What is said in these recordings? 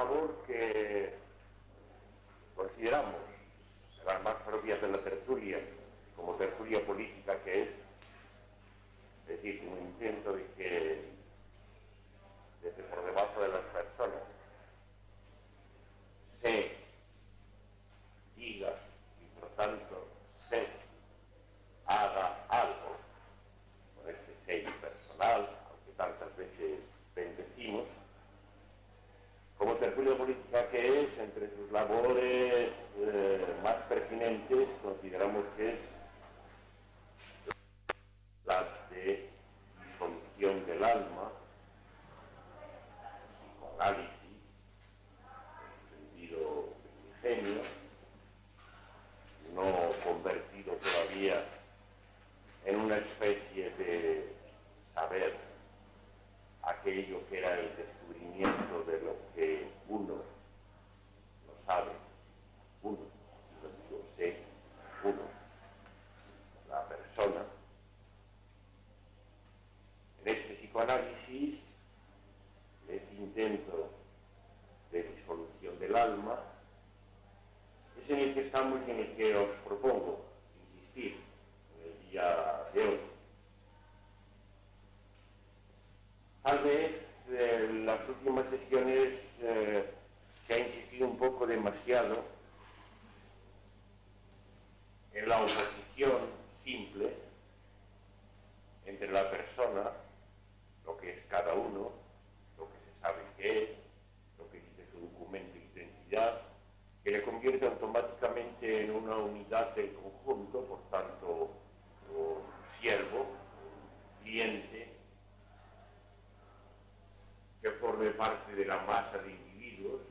labor que consideramos de las más propias de la tertulia, como tertulia política que es decir, un intento de que desde por debajo de las personas se diga y por tanto se haga algo con este sello personal, aunque tantas veces bendecimos, como tertulia política que es, entre sus labores más pertinentes, consideramos que es la de disolución del alma, psicoanálisis, en sentido primigenio, no convertido todavía en una especie de saber aquello que era el descubrimiento de lo que uno no sabe, uno, yo sé, uno, la persona. En este psicoanálisis, este intento de disolución del alma, es en el que estamos y en el que os propongo insistir en el día de hoy. Tal vez en las últimas sesiones se ha insistido un poco demasiado en la oposición simple entre la persona, lo que es cada uno, lo que se sabe que es, lo que dice su documento de identidad, que le convierte automáticamente en una unidad del conjunto, por tanto, un siervo, un cliente, que forme parte de la masa de individuos.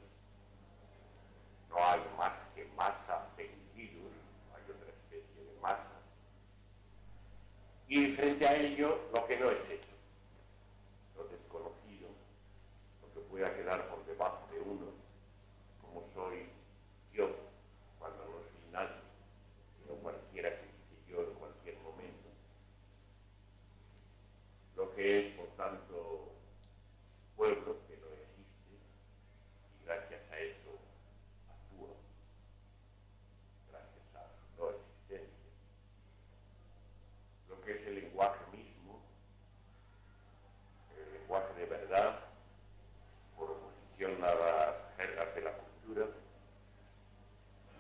No hay más que masa de individuos, no hay otra especie de masa. Y frente a ello, lo que no es eso, lo desconocido, lo que pueda quedar por debajo de uno, como soy yo, cuando no soy nadie, sino cualquiera que dice yo en cualquier momento. Lo que es, por tanto, pueblo que no existe, y gracias a eso actúa, gracias a su no existencia. Lo que es el lenguaje mismo, el lenguaje de verdad, por oposición a las jergas de la cultura,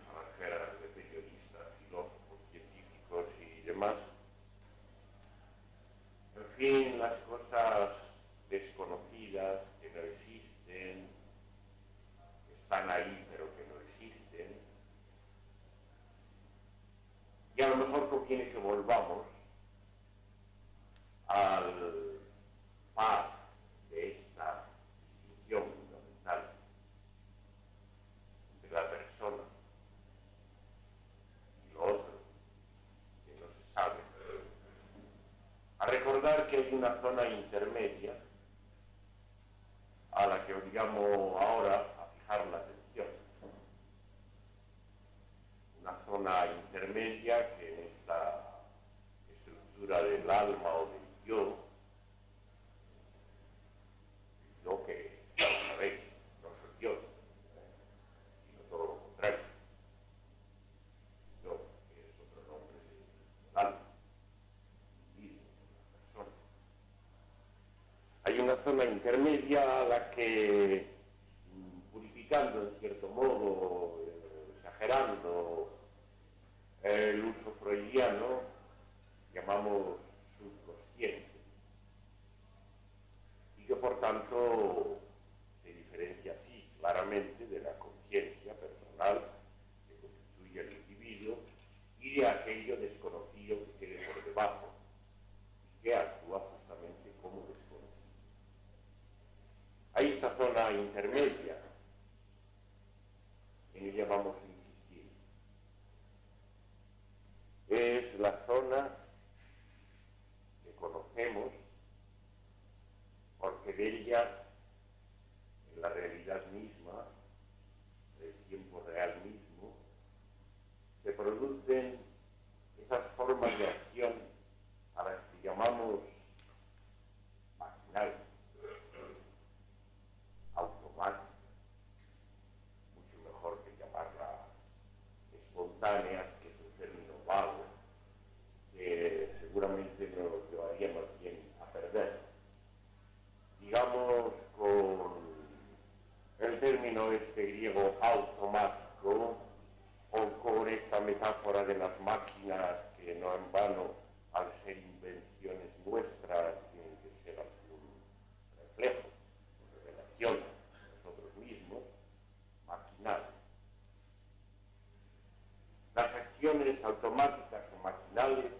a las jergas de periodistas, filósofos, científicos y demás. En fin, las cosas desconocidas que no existen, que están ahí pero que no existen. Y a lo mejor conviene que volvamos al par de esta distinción fundamental entre la persona y lo otro, que no se sabe, a recordar que hay una zona intermedia a la que obligamos ahora a fijar la atención. Una zona intermedia que en esta estructura del alma o del yo que, ya lo sabéis, no soy yo, sino todo lo contrario. Yo, que es otro nombre del alma, individuo, una persona. Hay una zona intermedia a la que, purificando en cierto modo, exagerando el uso freudiano, llamamos subconsciente, y que por tanto se diferencia así claramente de la conciencia personal que constituye el individuo y de aquello desconocido que quede por debajo y que actúa justamente como desconocido. Hay esta zona intermedia, en ella vamos a insistir. Es la zona que conocemos porque de ella, en la realidad misma, del tiempo real mismo, se producen esas formas de acción a las que llamamos maquinarias, automáticas, término este griego automático, o con esta metáfora de las máquinas que no en vano, al ser invenciones nuestras, tienen que ser algún reflejo, revelación de nosotros mismos, maquinal. Las acciones automáticas o maquinales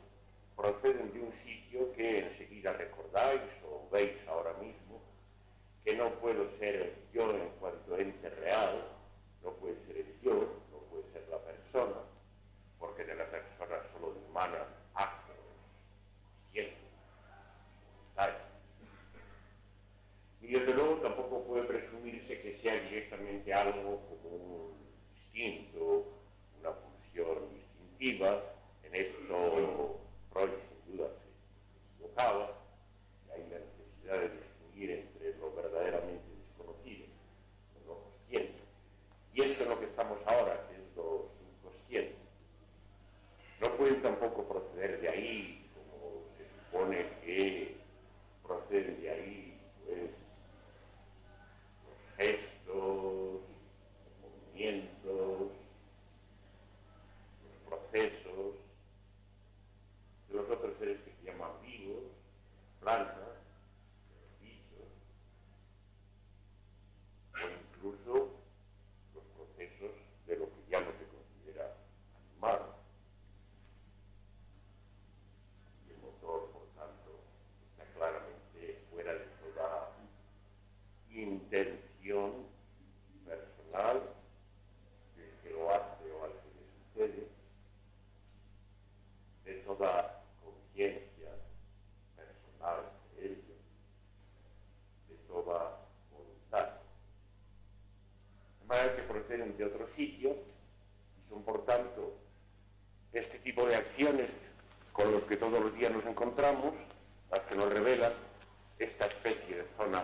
proceden de un sitio que enseguida recordáis o veis ahora mismo, que no puedo ser el yo en cuanto ente real, no puede ser el yo, no puede ser la persona, porque de la persona solo emana acto, consciente, voluntad. Y desde luego tampoco puede presumirse que sea directamente algo como un instinto, una pulsión instintiva. En esto Freud sin duda se equivocaba, y hay la necesidad de distinguir entre lo verdaderamente desconocido, lo consciente. Y esto es lo que estamos ahora, que es lo subconsciente. No pueden tampoco proceder de ahí, como se supone que proceden de ahí, pues, los gestos, los movimientos, los procesos de los otros seres que se llaman vivos, plantas, bichos, o incluso los procesos de lo que ya no se considera animal. Y el motor, por tanto, está claramente fuera de toda intención personal del que lo hace o al que le sucede, de toda conciencia personal de ello, de toda voluntad. De manera que proceden de otro sitio y son, por tanto, este tipo de acciones con los que todos los días nos encontramos, las que nos revelan esta especie de zona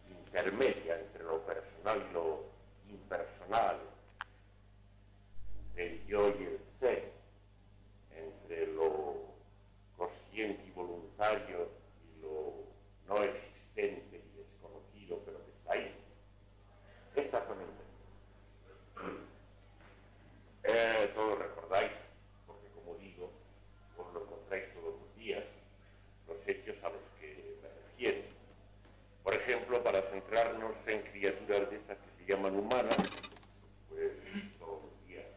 intermedia entre lo personal y lo impersonal, entre el yo y el ser, entre lo consciente y voluntario y lo no existente y desconocido, pero que está ahí. Esta zona intermedia. Todos recordáis, porque como digo, os lo encontráis todos los días, los hechos a los que me refiero. Por ejemplo, para centrarnos en criaturas de estas que se llaman humanas, pues todos los días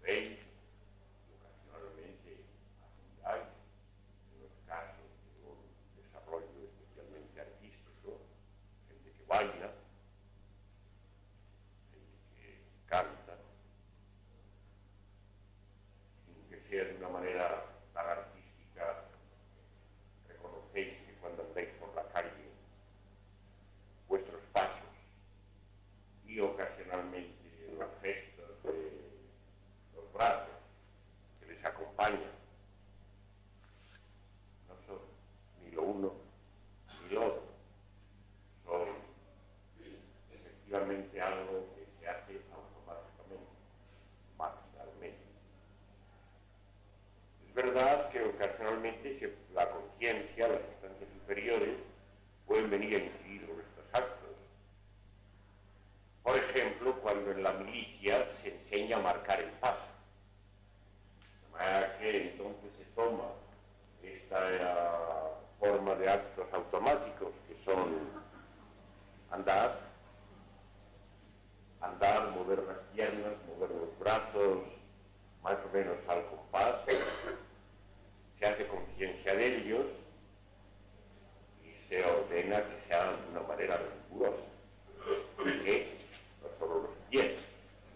veis, y ocasionalmente hay, en los casos de un desarrollo especialmente artístico, gente que baila, gente que canta, sin que sea de una manera tan artística. Reconocéis que cuando andáis por la calle, vuestros pasos y ocasionalmente los gestos de los brazos que les acompañan no son ni lo uno ni lo otro, son efectivamente algo que se hace automáticamente, maquinalmente. Es verdad que ocasionalmente la conciencia, las instancias superiores, pueden venir a incidir sobre estos actos. Por ejemplo, cuando en la milicia se enseña a marcar el paso. De manera que entonces se toma esta forma de actos automáticos que son andar, mover las piernas, mover los brazos, más o menos al compás, se hace conciencia de ellos y se ordena que se hagan de una manera rigurosa, que no solo los pies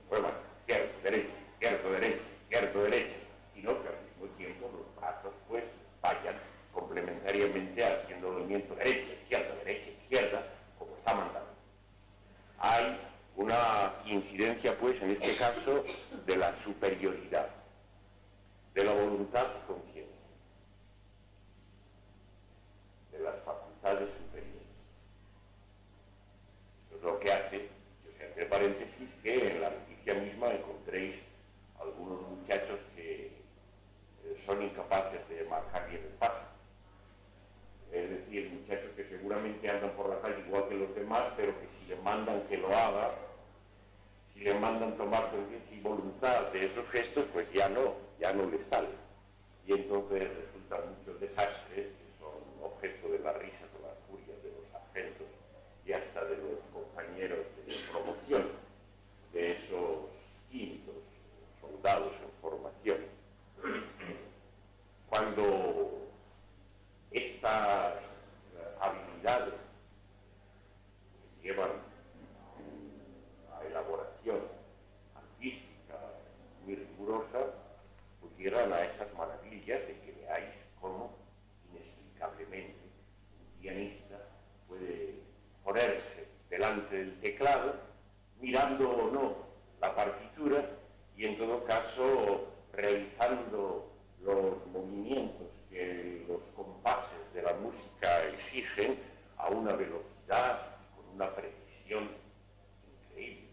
muevan izquierdo, derecho, sino que al mismo tiempo los brazos pues vayan complementariamente haciendo movimiento derecha, izquierda, como está mandando. Hay una incidencia pues en este caso de la superioridad, de la voluntad consciente, de las facultades superiores. Eso es lo que hace, yo sé entre paréntesis, que en la noticia misma encontréis algunos muchachos que son incapaces de marcar bien el paso. Es decir, muchachos que seguramente andan por la calle igual que los demás, pero que si le mandan que lo haga, si le mandan tomar conciencia y voluntad de esos gestos, pues ya no le sale. Y entonces resultan muchos desastres que son objeto de la risa, de la furia de los sargentos y hasta de los compañeros de promoción de esos quintos soldados en formación. Cuando estas habilidades que llevan a elaboración artística muy rigurosa, pues llegan a esas maravillas de que veáis cómo inexplicablemente un pianista puede ponerse delante del teclado, mirando o no la partitura y en todo caso realizando los movimientos que los compases de la música exigen a una velocidad, con una precisión increíble.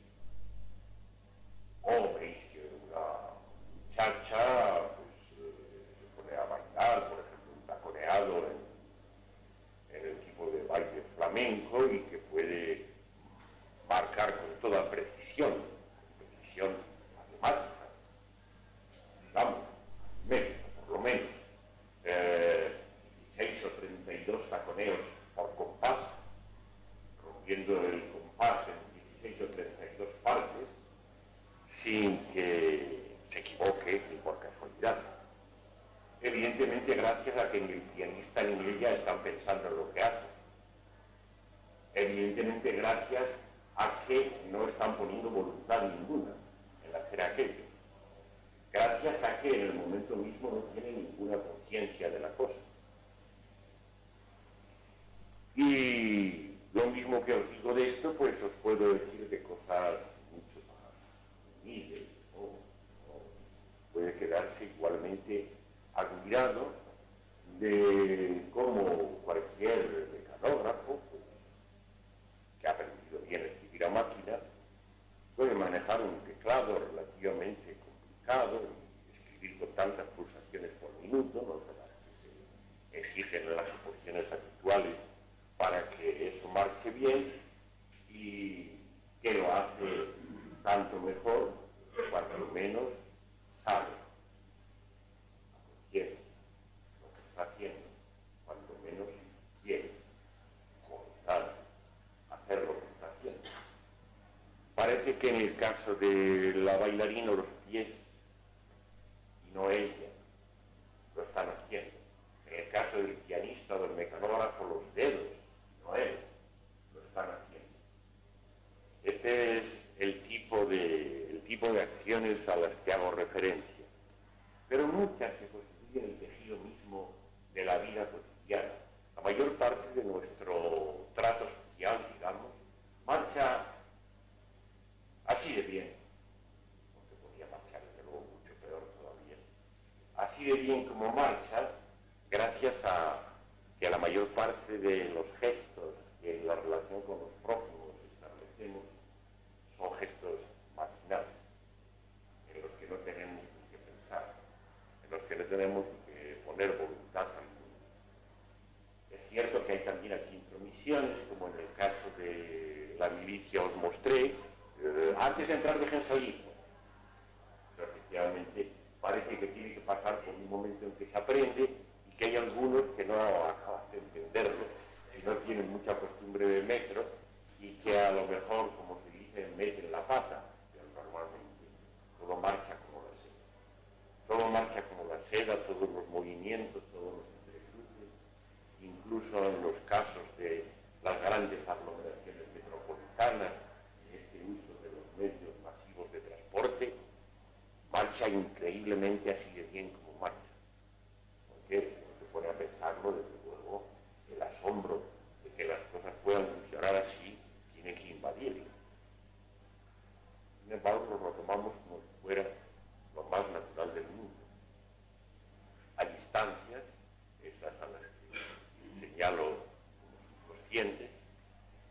O veis que una muchacha pues, se pone a bailar, por ejemplo, un taconeado en el tipo de baile flamenco y que puede marcar con toda precisión matemática, digamos, por lo menos, 16 o 32 taconeos por compás, rompiendo el compás en 16 o 32 partes, sin que se equivoque ni por casualidad. Evidentemente gracias a que ni el pianista ni ella están pensando en lo que hacen. Evidentemente gracias a que no están poniendo voluntad ninguna en hacer aquello. Gracias a que en el momento mismo no tienen ninguna conciencia de la cosa. Y lo mismo que os digo de esto, pues os puedo decir de cosas mucho más humildes, ¿no? Puede quedarse igualmente admirado de cómo cualquier mecanógrafo, pues, que ha aprendido bien a escribir a máquina, puede manejar un teclado relativamente complicado y escribir con tantas pulsaciones por minuto, no son las que se exigen en las oposiciones habituales para que eso marche bien, y que lo hace tanto mejor cuanto menos sabe quién lo que está haciendo, cuanto menos quiere comenzar a hacer lo que está haciendo. Parece que en el caso de la bailarina los pies y no ella lo están haciendo. En el caso del pianista o del mecanógrafo los dedos y no él lo están haciendo. Este es el tipo de acciones a las que hago referencia, pero muchas que constituyen el tejido mismo de la vida cotidiana. La mayor parte de nuestro trato social, digamos, marcha así de bien, aunque podría marchar desde luego mucho peor todavía, así de bien como marcha, gracias a que la mayor parte de los gestos que en la relación con los prójimos establecemos son gestos maquinales, en los que no tenemos ni que pensar, en los que no tenemos ni que poner voluntad alguna. Es cierto que hay también aquí intromisiones, como en el caso de la milicia os mostré. Antes de entrar dejen salir. Pero efectivamente parece que tiene que pasar por un momento en que se aprende y que hay algunos que no acaban de entenderlo y no tienen mucha costumbre de metro y que a lo mejor, como se dice, meten la pata, pero normalmente todo marcha como la seda. Todo marcha como la seda, todos los movimientos, todos los entrecruces, incluso en los casos de las grandes aglomeraciones metropolitanas, este uso de los medios masivos de transporte, marcha increíblemente así de bien como marcha. Porque si uno se pone a pensarlo, desde luego, el asombro de que las cosas puedan funcionar así tiene que invadirlo. Sin embargo, lo tomamos como si fuera lo más natural del mundo. Hay instancias, esas a las que señalo como subconscientes,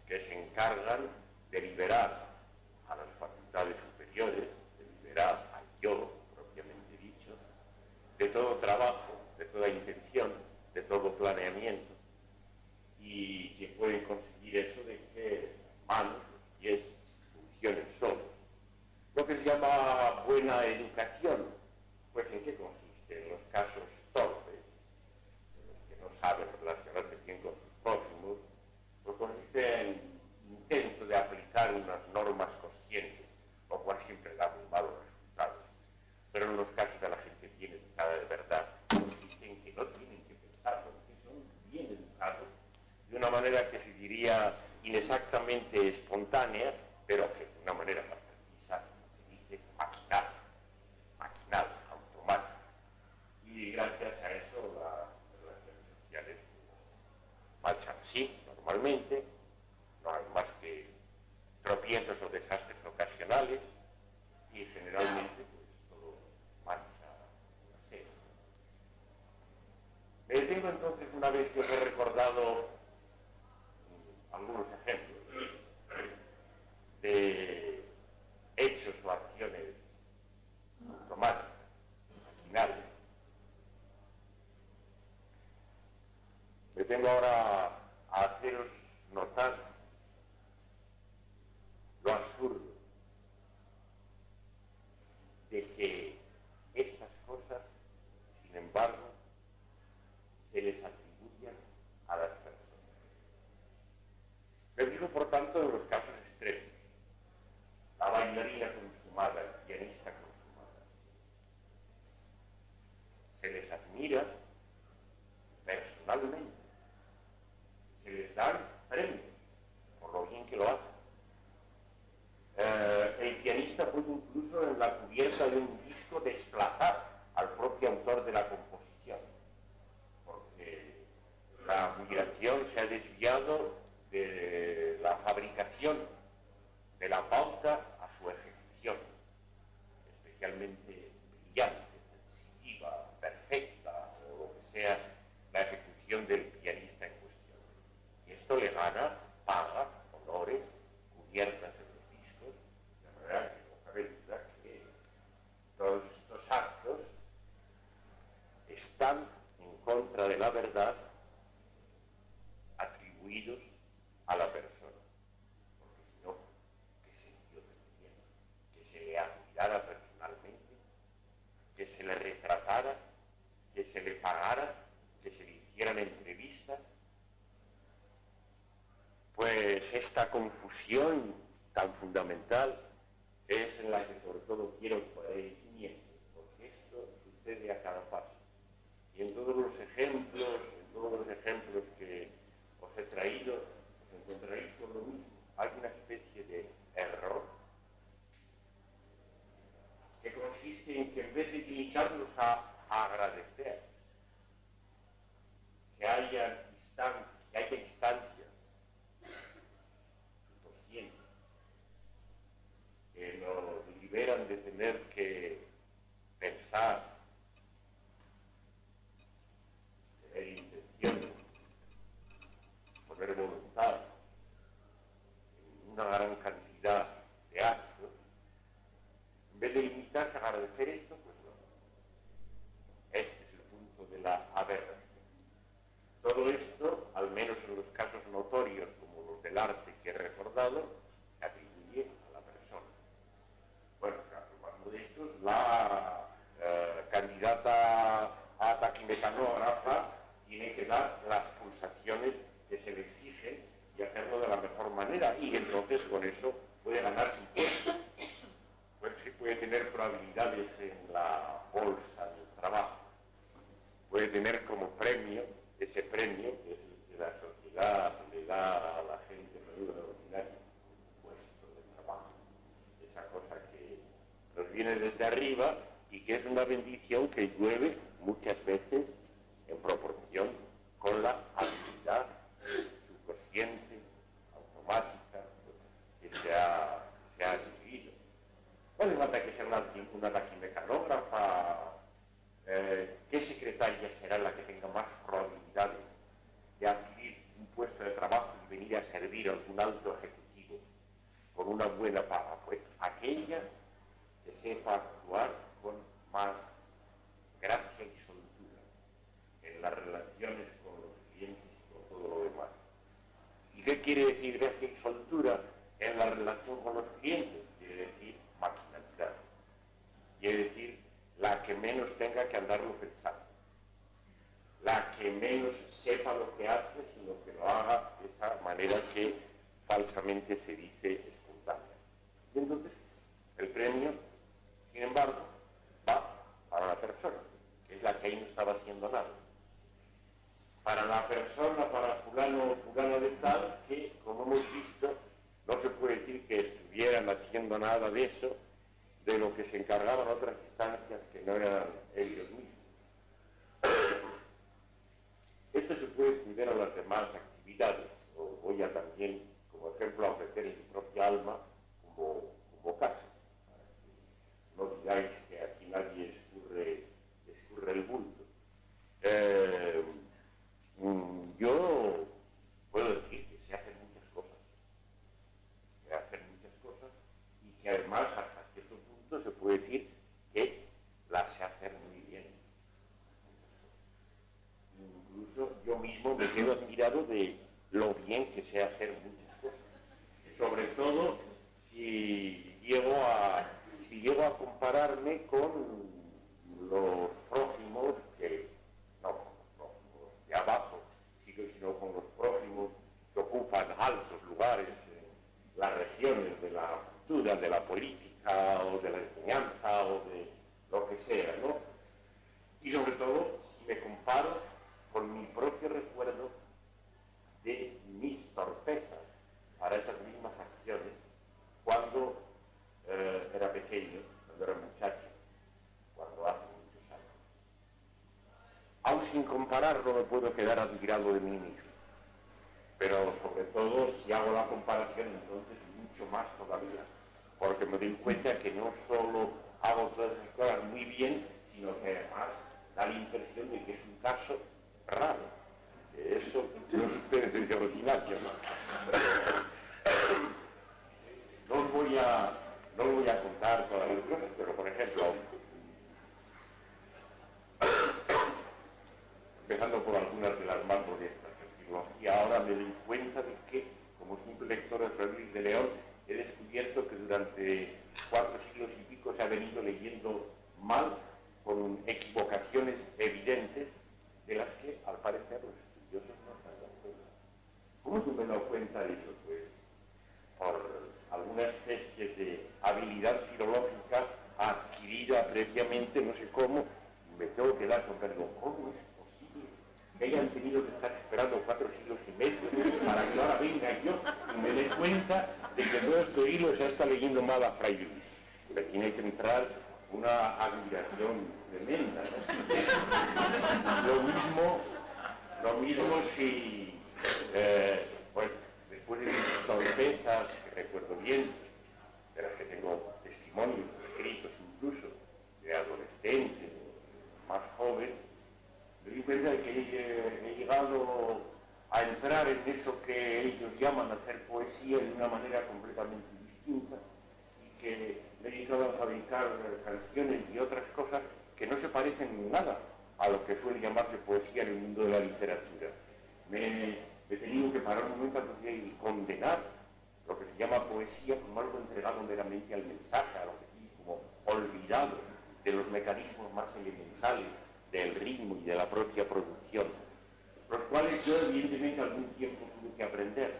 que se encargan de liberar a las facultades superiores, de liberar al yo, propiamente dicho, de todo trabajo, de toda intención, de todo planeamiento, y que pueden conseguir eso de que manos, los pies, funcionen solos. buena educación, pues ¿en qué consiste? En los casos torpes, en los que no saben relacionarse bien con sus prójimos, pues consiste en intento de aplicar unas normas conscientes, lo cual siempre da muy malos resultados. Pero en los casos de la gente bien educada de verdad, consiste en que no tienen que pensar, porque son bien educados, de una manera que se diría inexactamente espontánea, pero que de una manera más precisa se dice maquinal, automática. Y gracias a eso las relaciones sociales marchan así, normalmente, no hay más que tropiezos o desastres ocasionales, y generalmente pues todo marcha así. Me detengo entonces, una vez que os he recordado algunos ejemplos de hechos o acciones automáticas, maquinales. Me tengo ahora a haceros notar lo absurdo de que estas cosas, sin embargo, se les atribuyan a las personas. Me fijo, por tanto, en los casos extremos. La bailarina consumada, el pianista consumada. Se les admira personalmente. Se les dan premios por lo bien que lo hacen. El pianista puede incluso en la cubierta de un disco desplazar al propio autor de la composición, porque la admiración se ha desviado de la fabricación de la pauta a su ejecución, especialmente brillante, sensitiva, perfecta, o lo que sea la ejecución del pianista en cuestión. Y esto le gana paga, honores, cubiertas en los discos, de manera que no cabe duda que todos estos actos están en contra de la verdad atribuidos a la persona. Porque si no, ¿qué sentido tendría? Que se le admirara personalmente, que se le retratara, que se le pagara, que se le hicieran entrevistas. Pues esta confusión tan fundamental es en la que sobre todo quiero poner cimiento, porque esto sucede a cada paso. Y en todos los ejemplos que os he traído, os encontraréis con lo mismo. Hay una especie de error que consiste en que en vez de limitarnos a agradecer, que haya instancias conscientes que nos liberan de tener que pensar, tener intención, poner voluntad en una gran cantidad de actos. En vez de limitarse a agradecer esto, pues no. Este es el punto de la aberración. Todo esto, al menos en los casos notorios como los del arte que he recordado, se atribuye a la persona. Bueno, hablando de estos, la candidata a taquimecanógrafa tiene que dar las pulsaciones que se le exigen y hacerlo de la mejor manera, y entonces con eso puede ganar su puesto. Pues sí, puede tener probabilidades en la bolsa del trabajo, puede tener como premio ese premio que es el que la sociedad le da a la gente menuda ordinaria, un puesto de trabajo, esa cosa que nos viene desde arriba y que es una bendición que llueve muchas veces en proporción con la actividad subconsciente, automática, que se ha adquirido. No le falta que sea una taquimecanógrafa. ¿Qué secretaria será la que tenga más probabilidades de adquirir un puesto de trabajo y venir a servir a algún alto ejecutivo con una buena paga? Pues aquella que sepa actuar con más gracia y soltura en las relaciones con los clientes y con todo lo demás. ¿Y qué quiere decir gracia y soltura en la relación con los clientes? Quiere decir maquinalidad. Y falsamente se dice espontánea. Y entonces el premio, sin embargo, va para la persona, que es la que ahí no estaba haciendo nada. Para la persona, para fulano o fulano de tal, que, como hemos visto, no se puede decir que estuvieran haciendo nada de eso, de lo que se encargaban otras instancias que no eran ellos mismos. Esto se puede extender a las demás actividades. Os voy a también, como ejemplo, a ofrecer en mi propia alma como caso. No digáis que aquí nadie escurre el bulto. Yo puedo decir que se hacen muchas cosas. Se hacen muchas cosas y que además hasta cierto punto se puede decir que las se hacen muy bien. Incluso yo mismo me quedo admirado de lo bien que sé hacer muchas cosas. Sobre todo si llego a compararme con los prójimos no con los prójimos de abajo, sino con los prójimos que ocupan altos lugares en las regiones de la cultura, de la política o de la enseñanza o de lo que sea, ¿no? Y sobre todo si me comparo con mi propio recuerdo de mis torpezas para esas mismas acciones cuando era pequeño, cuando era muchacho, cuando hace muchos años. Aún sin compararlo me puedo quedar admirado de mí mismo, pero sobre todo si hago la comparación entonces mucho más todavía, porque me doy cuenta que no solo hago todas esas cosas muy bien, sino que además da la impresión de que es un caso raro. Eso no sucede desde ordinario, ¿no? No os voy a contar todas las cosas, pero por ejemplo, empezando por algunas de las más modestas, y ahora me doy cuenta de que, como simple lector de Fray Luis de León, he descubierto que durante 4 siglos y pico se ha venido leyendo mal, con equivocaciones evidentes, de las que, al parecer, los estudiosos no se han dado cuenta. ¿Cómo tú me he dado cuenta de eso? Pues por alguna especie de habilidad filológica adquirida previamente, no sé cómo, me tengo que dar cuenta, digo, ¿cómo es posible que hayan tenido que estar esperando 4 siglos y medio para que ahora venga yo y me dé cuenta de que todo este hilo se está leyendo mal a Fray Luis? Me tiene que entrar una admiración tremenda, ¿no? Lo mismo si, pues, después de mis torpezas, que recuerdo bien, de las que tengo testimonios escritos incluso, de adolescente, más joven, me di cuenta de que he llegado a entrar en eso que ellos llaman hacer poesía de una manera completamente distinta, y que me he dedicado a fabricar canciones y otras cosas que no se parecen en nada a lo que suele llamarse poesía en el mundo de la literatura. Me he tenido que parar un momento y condenar lo que se llama poesía como algo entregado meramente al mensaje, a lo que sí, como olvidado de los mecanismos más elementales del ritmo y de la propia producción, los cuales yo evidentemente algún tiempo tuve que aprender,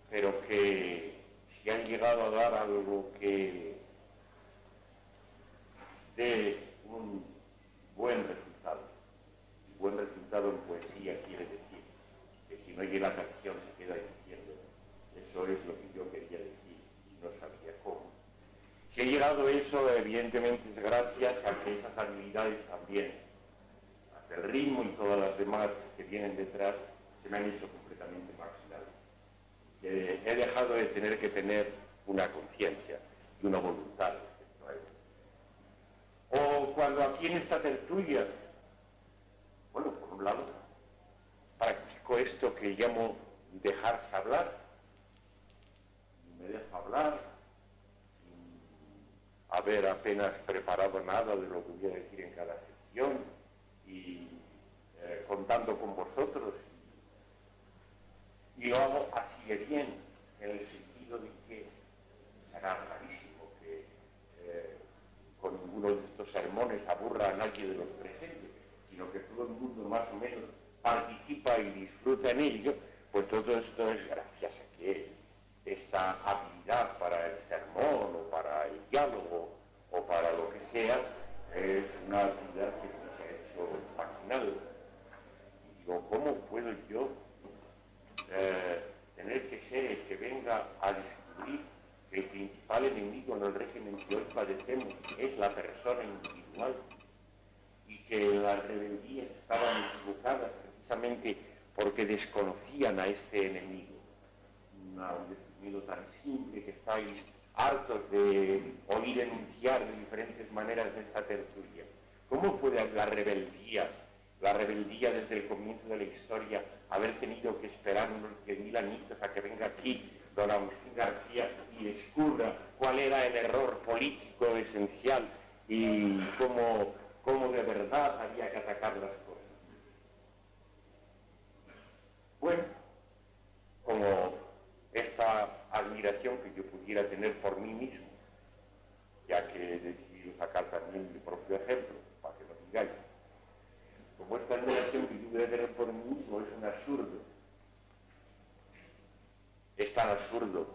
pero que si han llegado a dar algo que dé un buen resultado. Y buen resultado en poesía quiere decir que si no oye la canción se queda diciendo, eso es lo que yo quería decir y no sabía cómo. Si ha llegado eso, evidentemente es gracias a que esas habilidades también, hasta el ritmo y todas las demás que vienen detrás, se me han hecho completamente marginales. He dejado de tener que tener una conciencia y una voluntad respecto a ello. O cuando aquí en esta tertulia, bueno, por un lado, practico esto que llamo dejarse hablar, y me dejo hablar, sin haber apenas preparado nada de lo que voy a decir en cada sección, y contando con vosotros, y lo hago así de bien, en el sentido de que será rarísimo que con ninguno de estos sermones aburra a nadie de los presentes, sino que todo el mundo más o menos participa y disfruta en ello, pues todo esto es gracias a que esta habilidad para el sermón o para el diálogo o para lo que sea, es una habilidad que me ha hecho fascinado. Y digo, ¿cómo puedo yo tener que ser el que venga a descubrir que el principal enemigo en el régimen que hoy padecemos es la persona individual y que las rebeldías estaban equivocadas precisamente porque desconocían a este enemigo? Un enemigo tan simple que estáis hartos de oír enunciar de diferentes maneras de esta tertulia. ¿Cómo puede la rebeldía desde el comienzo de la historia, haber tenido que esperar unos 10.000 añitos a que venga aquí don Agustín García y descubra cuál era el error político esencial y cómo de verdad había que atacar las cosas? Bueno, como esta admiración que yo pudiera tener por mí mismo, ya que he decidido sacar también mi propio ejemplo, para que lo digáis, como esta admiración que yo voy a tener por mí mismo es un absurdo, es tan absurdo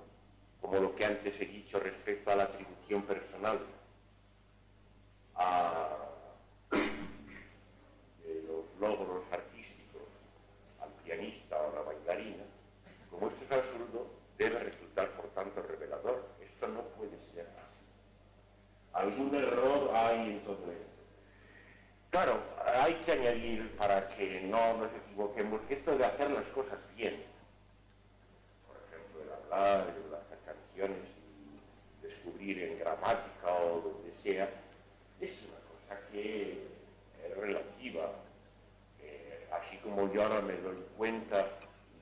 como lo que antes he dicho respecto a la atribución personal de los logros artísticos al pianista o a la bailarina. Como esto es absurdo, debe resultar por tanto revelador. Esto no puede ser así. Algún error hay en todo esto. Claro, hay que añadir, para que no nos equivoquemos, que esto de hacer las cosas bien, por ejemplo, el hablar, el hacer canciones y descubrir en gramática o donde sea, es una cosa que es relativa. Así como yo ahora me doy cuenta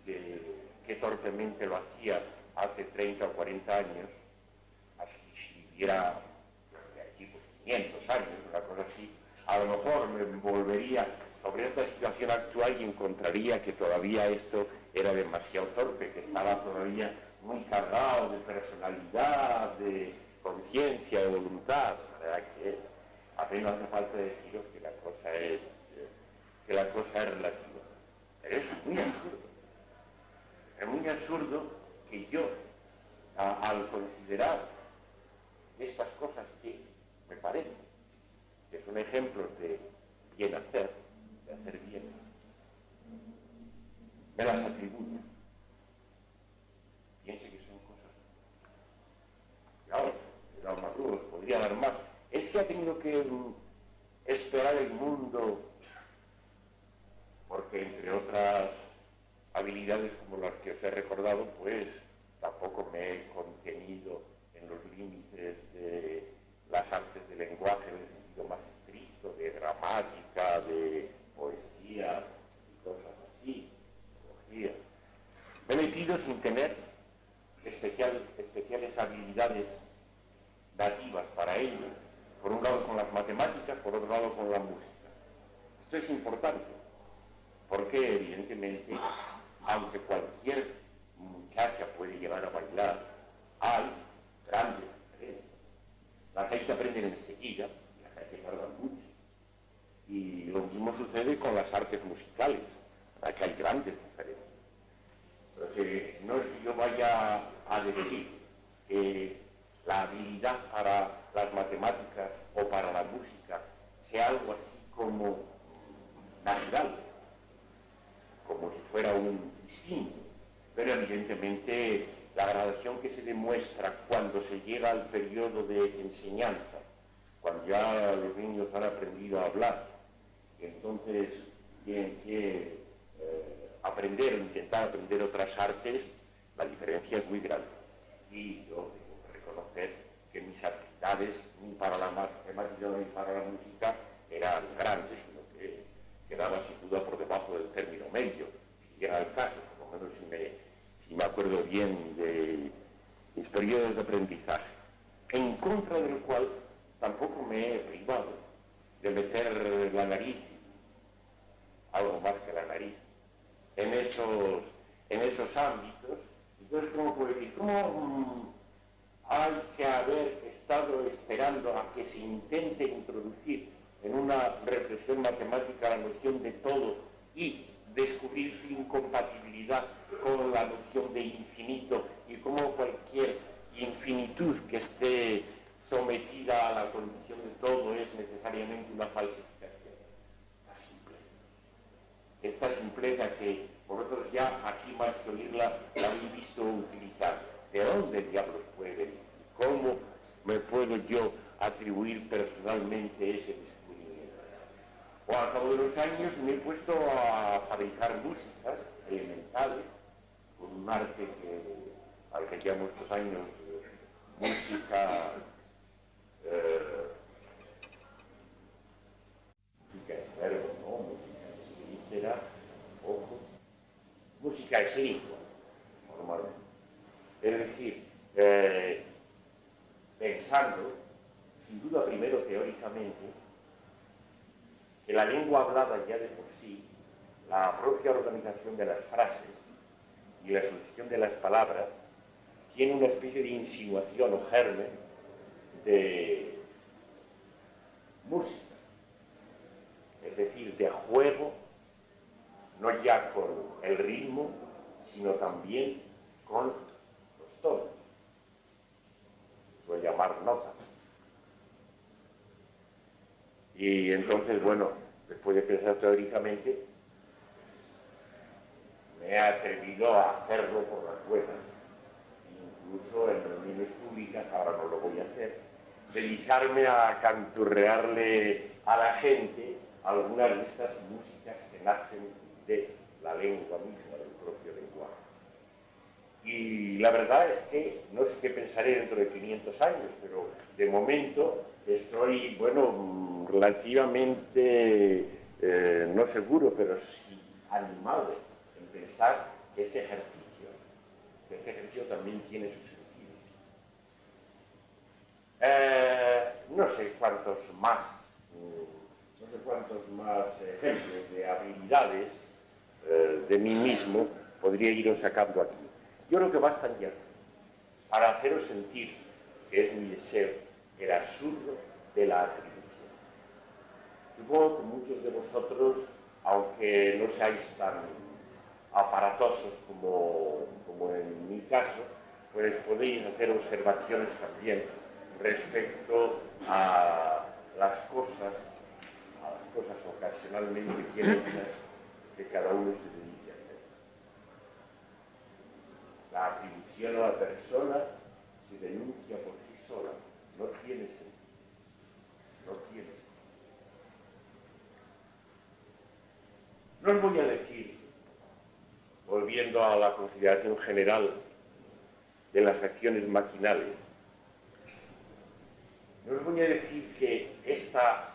de qué torpemente lo hacía hace 30 o 40 años, así si viviera de aquí por 500 años, una cosa así, a lo mejor me volvería sobre esta situación actual y encontraría que todavía esto era demasiado torpe, que estaba todavía muy cargado de personalidad, de conciencia, de voluntad. La verdad que apenas hace falta deciros que la cosa es relativa. Pero es muy absurdo. Es muy absurdo que yo, al considerar estas cosas que me parecen que son ejemplos de bien hacer, de hacer bien, me las atribuya. Piense que son cosas. Y ahora, el Almaduro podría dar más. Es que ha tenido que esperar el mundo, porque entre otras habilidades como las que os he recordado, pues tampoco me he contenido en los límites de las artes del lenguaje en el sentido más estricto, de gramática, de poesía y cosas así, psicología. Me he metido sin tener especiales habilidades nativas para ello, por un lado con las matemáticas, por otro lado con la música. Esto es importante, porque evidentemente, aunque cualquier muchacha puede llegar a bailar, hay grandes diferencias. Las hay que aprender enseguida, y las hay que tardar mucho. Y lo mismo sucede con las artes musicales, aquí hay grandes diferencias. Entonces, no es que yo vaya a decir que la habilidad para las matemáticas o para la música sea algo así como natural, como si fuera un instinto, pero evidentemente la gradación que se demuestra cuando se llega al periodo de enseñanza, cuando ya los niños han aprendido a hablar, y entonces tienen que aprender o intentar aprender otras artes, la diferencia es muy grande. Y yo tengo que reconocer que mis habilidades ni para la matemática ni para la música eran grandes, sino que quedaba sin duda por debajo del término medio, si era el caso, por lo menos si me acuerdo bien de mis periodos de aprendizaje, en contra del cual tampoco me he privado de meter la nariz, algo más que la nariz, en esos ámbitos. Entonces, ¿cómo puedo decir? ¿Cómo hay que haber estado esperando a que se intente introducir en una reflexión matemática la noción de todo y descubrir su incompatibilidad con la noción de infinito y como cualquier infinitud que esté sometida a la condición de todo es necesariamente una falsificación. La simpleza. Esta simpleza que vosotros ya aquí más que oírla la habéis visto utilizar. ¿De dónde diablos puede venir? ¿Cómo me puedo yo atribuir personalmente ese descubrimiento? O al cabo de los años me he puesto a fabricar músicas elementales con un arte al que llamo estos años música de verbo, ¿no? Música de ojo, música es lengua, normalmente. Es decir, pensando, sin duda primero teóricamente, que la lengua hablada ya de por sí, la propia organización de las frases y la sucesión de las palabras, tiene una especie de insinuación o germen de música, es decir, de juego, no ya con el ritmo, sino también con los tonos, suele llamar notas. Y entonces, bueno, después de pensar teóricamente, me he atrevido a hacerlo por las buenas, incluso en reuniones públicas, ahora no lo voy a hacer, dedicarme a canturrearle a la gente algunas de estas músicas que nacen de la lengua misma, del propio lenguaje. Y la verdad es que no sé qué pensaré dentro de 500 años, pero de momento estoy, bueno, relativamente, no seguro, pero sí animado en pensar que este ejercicio también tiene sus sentidos. No sé cuántos más ejemplos de habilidades de mí mismo podría iros sacando aquí. Yo creo que bastan ya para haceros sentir que es mi deseo el absurdo de la atribución. Supongo que muchos de vosotros, aunque no seáis tan aparatosos como en mi caso, pues podéis hacer observaciones también respecto a las cosas ocasionalmente queridas que cada uno se dedique a hacer. La atribución a la persona se denuncia por sí sola, no tiene sentido, no tiene sentido. No os voy a decir, volviendo a la consideración general de las acciones maquinales, no os voy a decir que esta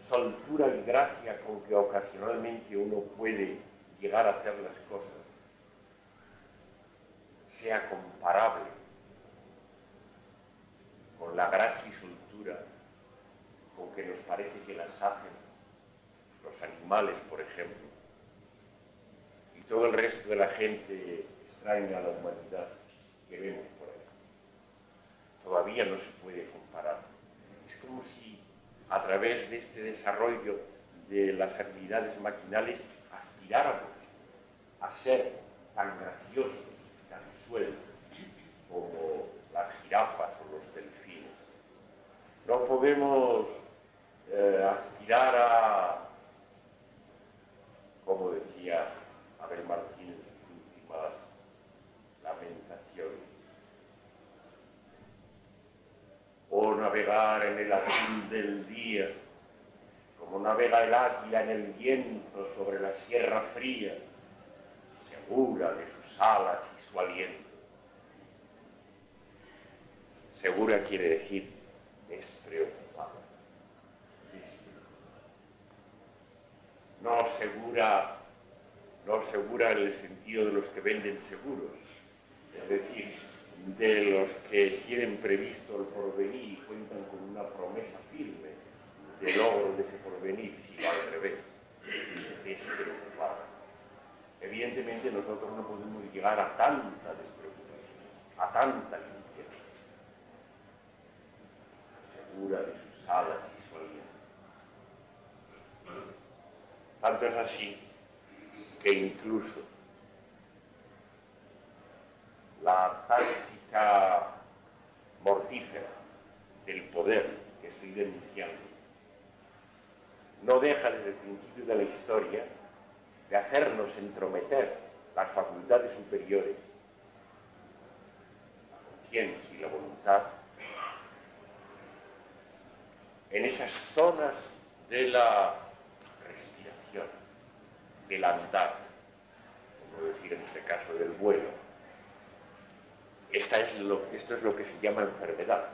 soltura y gracia con que ocasionalmente uno puede llegar a hacer las cosas sea comparable con la gracia y soltura con que nos parece que las hacen los animales, por ejemplo, y todo el resto de la gente extraña a la humanidad que vemos por ahí. Todavía no se puede comparar. Es como si a través de este desarrollo de las habilidades maquinales aspiráramos a ser tan graciosos, tan sueltos como las jirafas o los delfines. No podemos aspirar a, como decía Abel Martín en sus últimas lamentaciones, o navegar en el azul del día, como navega el águila en el viento sobre la sierra fría, segura de sus alas y su aliento. Segura quiere decir despreocupada. No segura en el sentido de los que venden seguros, es decir, de los que tienen previsto el porvenir y cuentan con una promesa firme de logro de ese porvenir, sino al revés, despreocupada. Evidentemente nosotros no podemos llegar a tanta despreocupación, a tanta limpieza, segura de sus alas y su aliento. Tanto es así que incluso la táctica mortífera del poder que estoy denunciando no deja desde el principio de la historia de hacernos entrometer las facultades superiores, la conciencia y la voluntad, en esas zonas de la respiración, del andar, como decir en este caso del vuelo. Esto es lo que se llama enfermedad.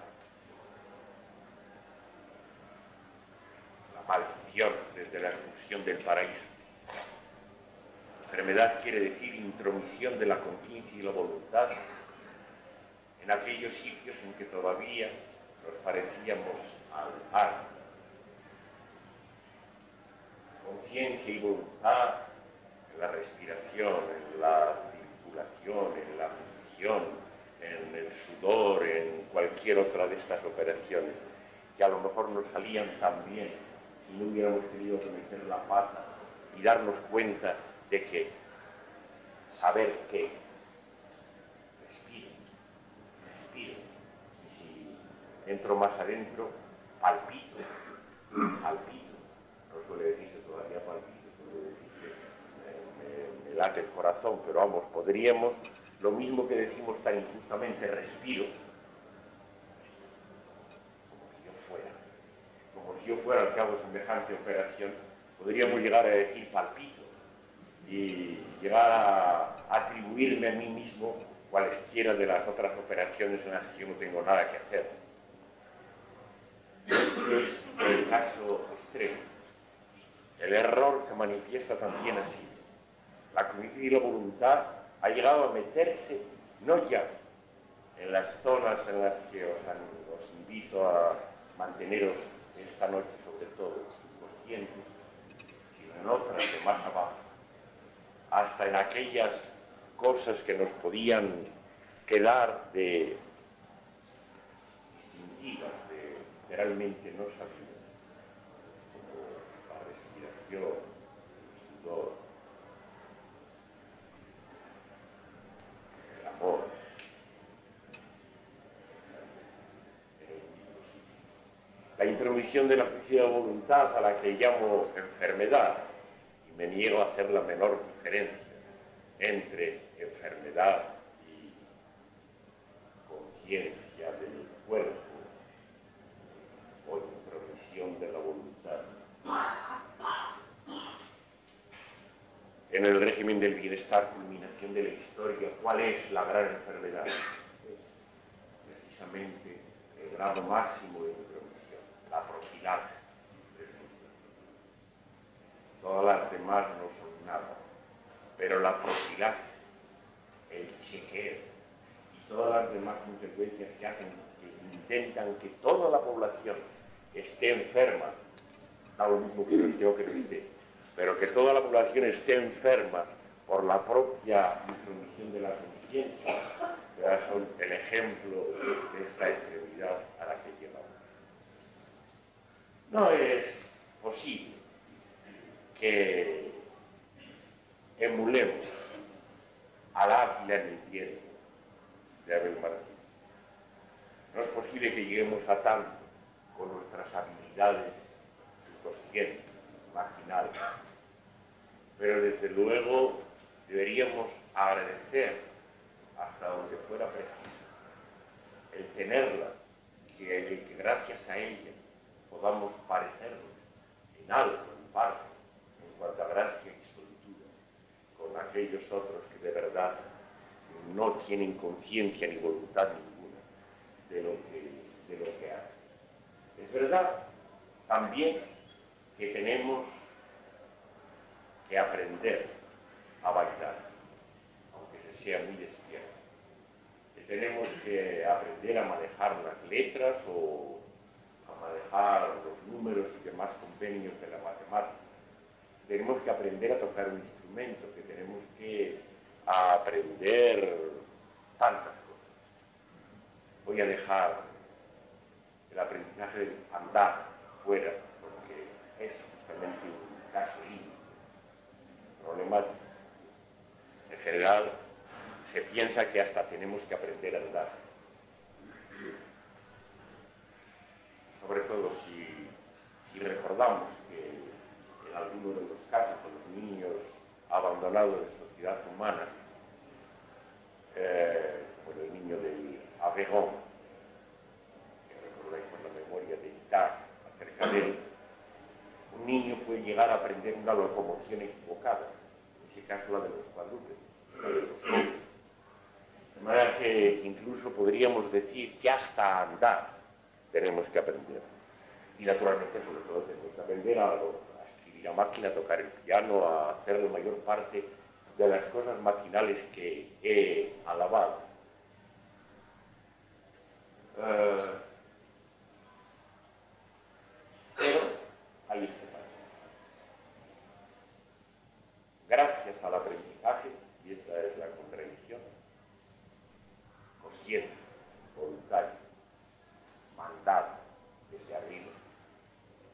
La maldición desde la expulsión del paraíso. Enfermedad quiere decir intromisión de la conciencia y la voluntad en aquellos sitios en que todavía nos parecíamos al alma. Conciencia y voluntad en la respiración, en la circulación, en la función, en el sudor, en cualquier otra de estas operaciones, que a lo mejor nos salían tan bien si no hubiéramos tenido que meter la pata y darnos cuenta de que saber que respiro, y si entro más adentro, palpito, no suele decirse todavía palpito, suele decirse me late el corazón, pero vamos, podríamos, lo mismo que decimos tan injustamente, respiro, como si yo fuera el que hago semejante operación, podríamos llegar a decir palpito y llegar a atribuirme a mí mismo cualesquiera de las otras operaciones en las que yo no tengo nada que hacer. Este es el caso extremo. El error se manifiesta también así. La conciencia y la voluntad ha llegado a meterse no ya en las zonas en las que os invito a manteneros esta noche, sobre todo subconscientes, sino en otras de más abajo, hasta en aquellas cosas que nos podían quedar de distintivas, de realmente no sabidas, como la respiración, el sudor, el amor, la intromisión de la felicidad voluntad, a la que llamo enfermedad, y me niego a hacer la menor diferencia entre enfermedad y conciencia del cuerpo o intromisión de la voluntad. En el régimen del bienestar, culminación de la historia, ¿cuál es la gran enfermedad? Es precisamente el grado máximo de intromisión, la profilaxis. Todas las demás no son nada, pero la profilaxis, el chequeo y todas las demás consecuencias que hacen, que intentan que toda la población esté enferma, da lo mismo que no esté o que no esté, pero que toda la población esté enferma por la propia intromisión de la conciencia, ya son el ejemplo de esta extremidad a la que llegamos. No es posible que emulemos al águila en el viento de Abel Martínez. No es posible que lleguemos a tanto con nuestras habilidades subconscientes, marginales, pero desde luego deberíamos agradecer hasta donde fuera preciso el tenerlas, que gracias a ellas podamos parecernos en algo, en parte, en cuanto a gracia y soltura, con aquellos otros que de verdad no tienen conciencia ni voluntad ninguna de lo que hacen. Es verdad también que tenemos que aprender a bailar, aunque se sea muy despierto. Que tenemos que aprender a manejar las letras o a manejar los números y demás convenios de la matemática. Tenemos que aprender a tocar un instrumento, que tenemos que aprender tantas cosas. Voy a dejar el aprendizaje de andar fuera, porque es justamente un caso límite, problemático. En general, se piensa que hasta tenemos que aprender a andar. Sobre todo si recordamos que en algunos de los casos de los niños abandonados de sociedad humana, como el niño del Aveyron, que recordáis con la memoria de Ita acerca de él, un niño puede llegar a aprender una locomoción equivocada, en ese caso la de los cuadrúpedos. De manera que incluso podríamos decir que hasta andar tenemos que aprender. Y naturalmente, sobre todo, tenemos que aprender a escribir a máquina, a tocar el piano, a hacer la mayor parte de las cosas maquinales que he alabado. Pero ahí se pasa. Gracias al aprendizaje, y esta es la contradicción, consciente, voluntario, mandado desde arriba,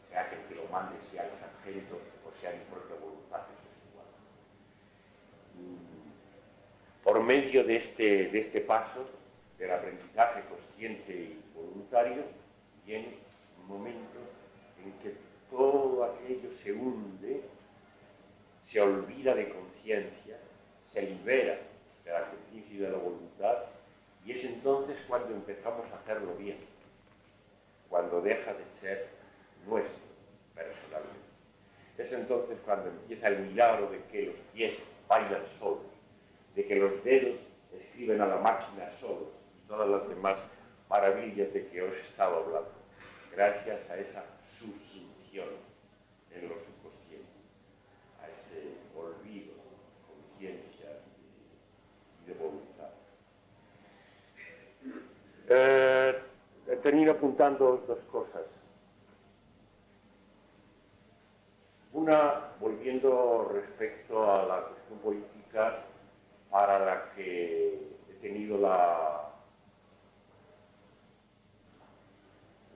sea que el que lo mande sea el sargento o sea mi propia voluntad, eso es igual. Por medio de este paso del aprendizaje consciente y voluntario, viene un momento en que todo aquello se hunde, se olvida de conciencia, se libera de la conciencia y de la voluntad, y es entonces cuando empezamos a hacerlo bien, cuando deja de ser nuestro personalmente. Es entonces cuando empieza el milagro de que los pies bailan solos, de que los dedos escriben a la máquina solos y todas las demás maravillas de que os he estado hablando, gracias a esa subsunción en lo subconsciente, a ese olvido de conciencia y de voluntad. Termino apuntando dos cosas. Una, volviendo respecto a la cuestión política, para la que he tenido la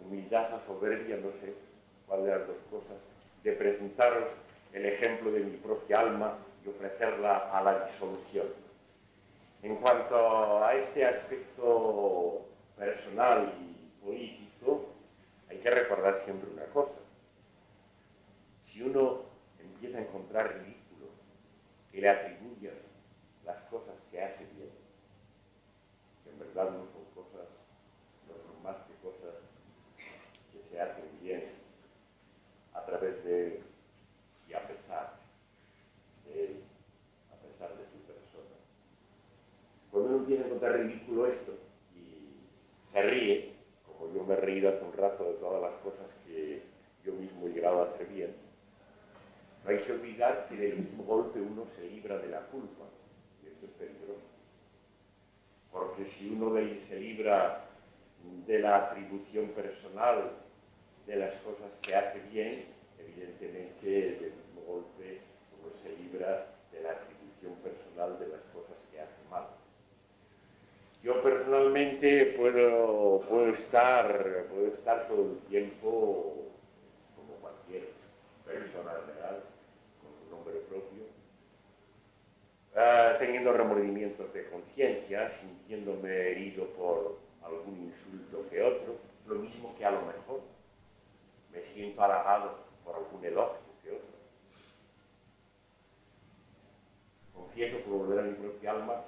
humildad o soberbia, no sé cuál de las dos cosas, de presentaros el ejemplo de mi propia alma y ofrecerla a la disolución. En cuanto a este aspecto personal y político, hay que recordar siempre una cosa. Si uno empieza a encontrar ridículo que le atribuyan las cosas que hace bien, que en verdad no son cosas, no son más que cosas que se hacen bien a través de él y a pesar de él, a pesar de su persona. Cuando uno empieza a encontrar ridículo esto y se ríe, como yo me he reído hace un rato de todas las cosas que yo mismo he llegado a hacer bien, no hay que olvidar que del mismo golpe uno se libra de la culpa, y esto es peligroso. Porque si uno se libra de la atribución personal de las cosas que hace bien, evidentemente del mismo golpe uno se libra de la atribución personal de las cosas que hace mal. Yo personalmente puedo estar todo el tiempo, como cualquier persona real, con su nombre propio, teniendo remordimientos de conciencia, sintiéndome herido por algún insulto que otro, lo mismo que a lo mejor me siento halagado por algún elogio que otro. Confieso, por volver a mi propia alma,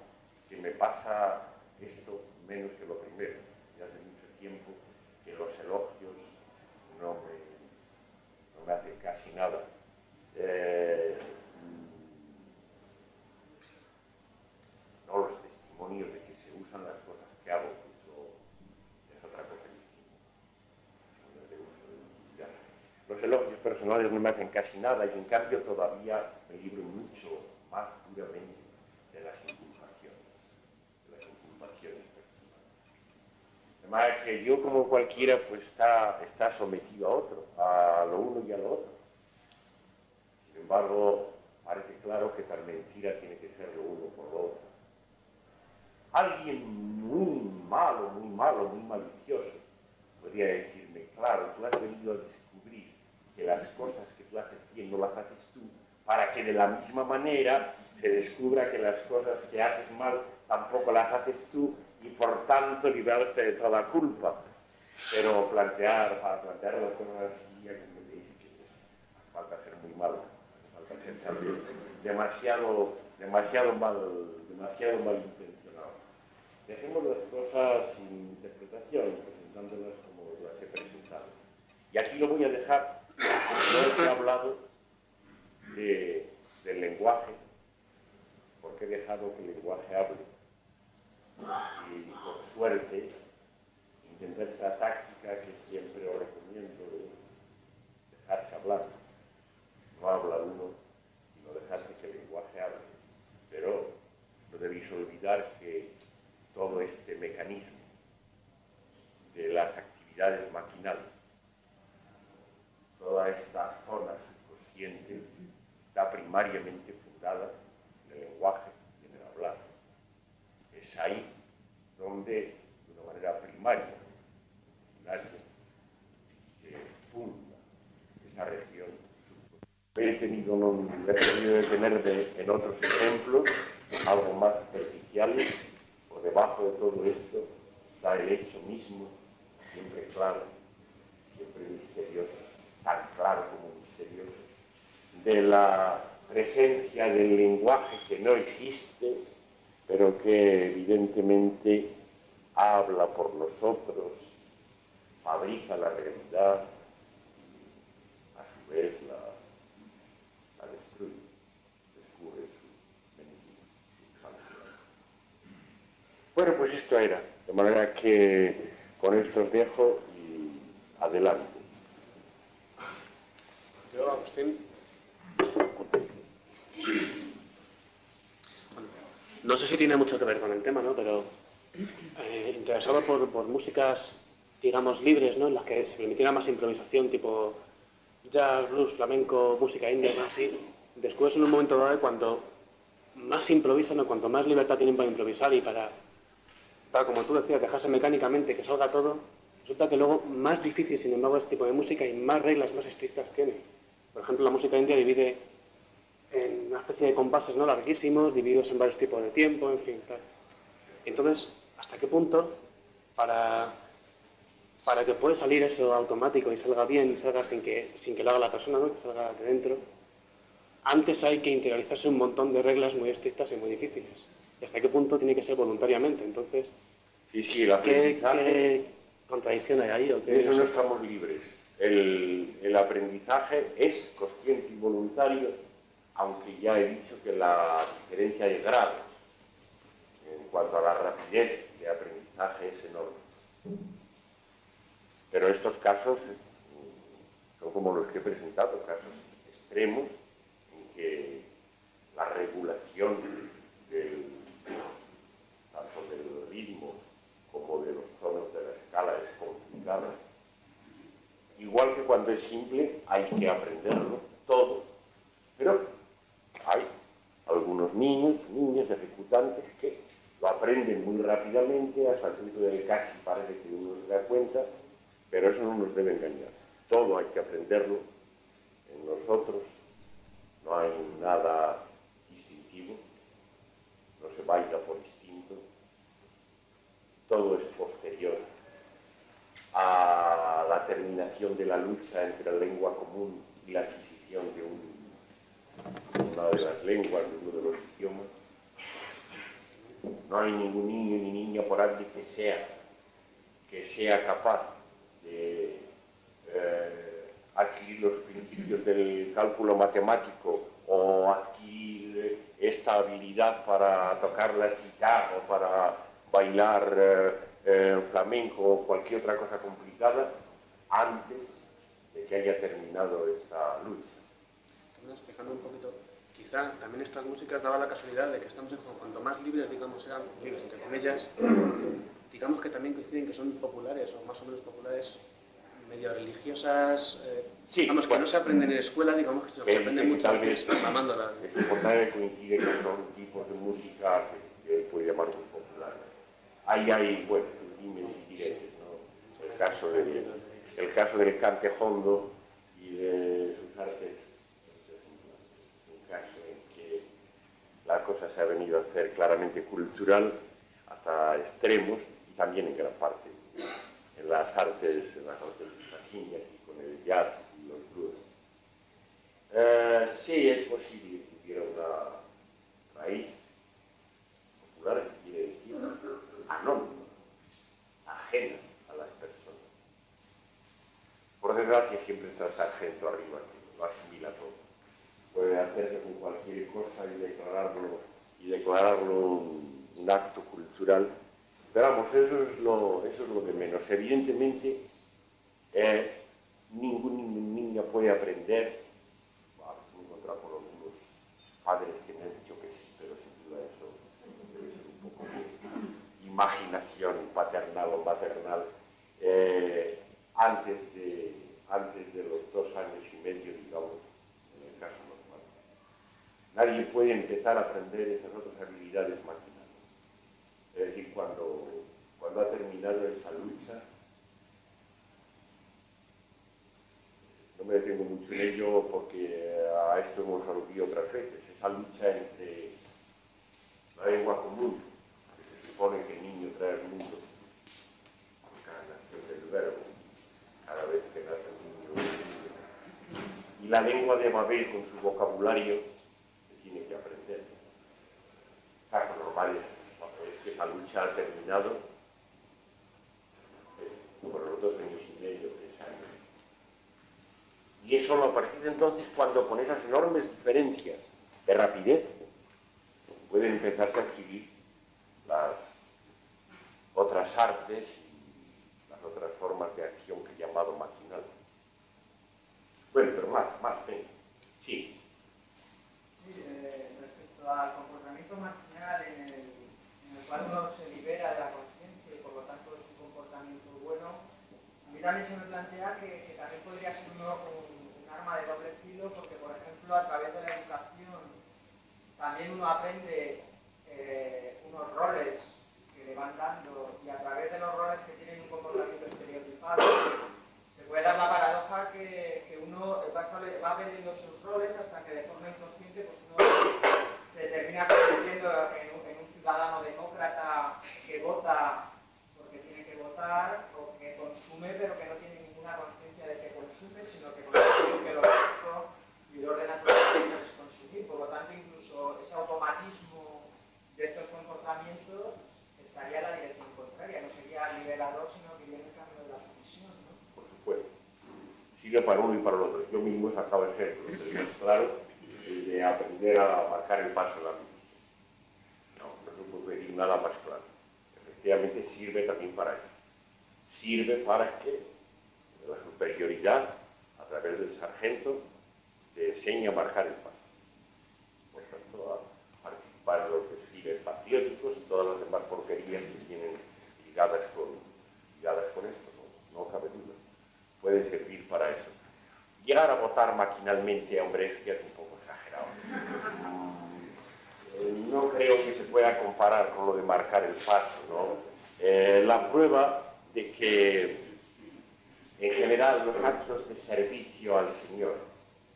que me pasa esto menos que lo primero. Ya hace mucho tiempo que los elogios no me hacen casi nada. No los testimonios de que se usan las cosas que hago, eso es otra cosa distinta. Los elogios personales no me hacen casi nada y en cambio todavía me libro mucho más duramente de las inculpaciones personales. De manera que yo, como cualquiera, pues está sometido a otro, a lo uno y a lo otro. Sin embargo, parece claro que tal mentira tiene que ser lo uno por lo otro. Alguien muy malo, muy malicioso, podría decirme, claro, tú has venido a descubrir que las cosas que tú haces bien no las haces tú, para que de la misma manera se descubra que las cosas que haces mal tampoco las haces tú y por tanto librarte de toda culpa. Pero para plantear las cosas así, como te dije, que hace falta ser muy malo, hace falta ser también demasiado mal intencionado. Dejemos las cosas sin interpretación, presentándolas como las he presentado. Y aquí lo voy a dejar. No he hablado del lenguaje, porque he dejado que el lenguaje hable. Y por suerte, intentar esta táctica que siempre os recomiendo, dejarse hablar. No habla uno, sino dejarse que el lenguaje hable. Pero no debéis olvidar que todo este mecanismo de las actividades maquinales, toda esta zona subconsciente, está primariamente fundada en el lenguaje y en el hablar. Es ahí donde, de una manera primaria, se funda esa región subconsciente. He tenido de tener en otros ejemplos algo más superficiales. Por debajo de todo esto está el hecho mismo, siempre claro, siempre misterioso, tan claro como misterioso, de la presencia del lenguaje que no existe, pero que evidentemente habla por nosotros, fabrica la realidad y a su vez la destruye, descubre su mentira, su falsedad. Bueno, pues esto era, de manera que con esto os dejo y adelante. Yo, Agustín. No sé si tiene mucho que ver con el tema, ¿no? Pero interesado por músicas, digamos, libres, ¿no? En las que se permitiera más improvisación, tipo jazz, blues, flamenco, música india, ¿no? Así. Después, en un momento dado, cuando más improvisan, ¿no? Cuanto más libertad tienen para improvisar y para, como tú decías, dejarse mecánicamente, que salga todo, resulta que luego más difícil, sin embargo, este tipo de música y más reglas más estrictas tiene. Por ejemplo, la música india divide en una especie de compases, ¿no? Larguísimos, divididos en varios tipos de tiempo, en fin, tal. Entonces, ¿hasta qué punto para que pueda salir eso automático y salga bien y salga sin que lo haga la persona, ¿no? Que salga de dentro? Antes hay que interiorizarse un montón de reglas muy estrictas y muy difíciles. ¿Y hasta qué punto tiene que ser voluntariamente? Entonces, sí, el aprendizaje, ¿qué contradicción hay ahí? ¿O qué? Eso no estamos libres. El aprendizaje es consciente y voluntario, aunque ya he dicho que la diferencia de grados en cuanto a la rapidez de aprendizaje es enorme. Pero estos casos son como los que he presentado, casos extremos en que la regulación tanto del ritmo como de los tonos de la escala es complicada. Igual que cuando es simple hay que aprenderlo todo, pero hay algunos niños, niñas ejecutantes que lo aprenden muy rápidamente hasta el punto de que casi parece que uno se da cuenta, pero eso no nos debe engañar. Todo hay que aprenderlo en nosotros, no hay nada distintivo, no se baila por instinto, todo es posterior a la terminación de la lucha entre la lengua común y la adquisición de una de las lenguas, de uno de los idiomas. No hay ningún niño ni niña por ahí que sea capaz de adquirir los principios del cálculo matemático o adquirir esta habilidad para tocar la sitar o para bailar flamenco o cualquier otra cosa complicada antes de que haya terminado esa lucha. Estamos explicando un poquito. Quizá también estas músicas daba la casualidad de que estamos cuanto más libres, digamos, sean libres entre comillas, digamos que también coinciden que son populares o más o menos populares, medio religiosas, sí, digamos, que no se aprenden en escuela, digamos, que se aprenden muchas veces amándolas. Es importante que coincide que son tipos de música que puede llamar muy populares. Ahí hay, bueno, dimes y diretes, ¿no? El caso del cantejondo y de sus artes es un caso en que la cosa se ha venido a hacer claramente cultural hasta extremos y también en gran parte en las artes latinas y con el jazz y los blues. Sí, es posible que hubiera una raíz popular, que quiere decir anónima, ajena a las personas. Por desgracia siempre está el sargento arriba que lo asimila todo. Puede hacerse con cualquier cosa y declararlo un acto cultural. Pero vamos, eso es lo de menos. Evidentemente, ningún niño puede aprender. Me he encontrado con algunos padres que me han dicho que sí, pero sin duda eso debe ser un poco de imaginación paternal o maternal. Antes de los 2 años y medio, digamos, en el caso normal. Nadie puede empezar a aprender esas otras habilidades maquinales. Es decir, cuando ha terminado esa lucha, no me detengo mucho en ello porque a esto hemos aludido otras veces, esa lucha entre la lengua común, que se supone que el niño trae al mundo, con cada nación del verbo, cada vez que nace un niño, y la lengua de Babel con su vocabulario que tiene que aprender. Claro, lo normal es que esa lucha ha terminado por los 2 años y medio, 3 años. Y es solo a partir de entonces cuando con esas enormes diferencias de rapidez pueden empezarse a adquirir las otras artes y las otras formas de acción que he llamado maquinal. Bueno, pero más, venga. Sí. Sí, respecto al comportamiento maquinal en el cual uno se libera de la conciencia y por lo tanto es un comportamiento bueno, a mí también se me plantea que también podría ser un arma de doble filo, porque por ejemplo a través de la educación también uno aprende unos roles que le van dando, y a través de los roles que tienen un comportamiento estereotipado se puede dar la paradoja que uno va aprendiendo sus roles hasta que de forma inconsciente pues uno se termina convirtiendo en un ciudadano demócrata que vota porque tiene que votar, o que consume pero que no tiene ninguna conciencia de que consume, sino que consume que lo básico y el orden natural es consumir. Por lo tanto, incluso ese automatismo de estos comportamientos estaría en la dirección contraria, no sería liberador, sino que viene el camino de la sumisión, ¿no? Por supuesto. Sirve para uno y para el otro. Yo mismo he sacado ejemplos. El más claro, el de aprender a marcar el paso en la vida. No se puede decir nada más claro. Efectivamente sirve también para eso. Sirve para que la superioridad, a través del sargento, te enseñe a marcar el paso. Por tanto, a participar en los desfiles patrióticos y todas las demás porquerías que tienen ligadas con esto, no cabe duda. Puede servir para eso. Llegar a votar maquinalmente, hombre, es que es un poco exagerado. No creo que se pueda comparar con lo de marcar el paso, ¿no? La prueba de que, en general, los actos de servicio al Señor,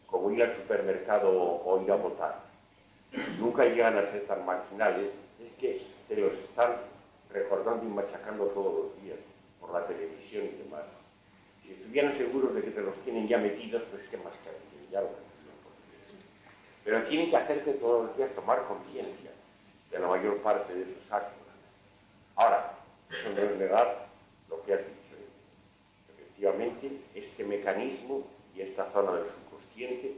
como ir al supermercado o ir a votar, nunca llegan a ser tan maquinales, es que te los están recordando y machacando todos los días por la televisión y demás. Si estuvieran seguros de que te los tienen ya metidos, pues qué más que ya lo tienen. Pero tienen que hacerte todos los días tomar conciencia de la mayor parte de esos actos. Ahora, eso no es negar lo que has dicho. Efectivamente, este mecanismo y esta zona del subconsciente,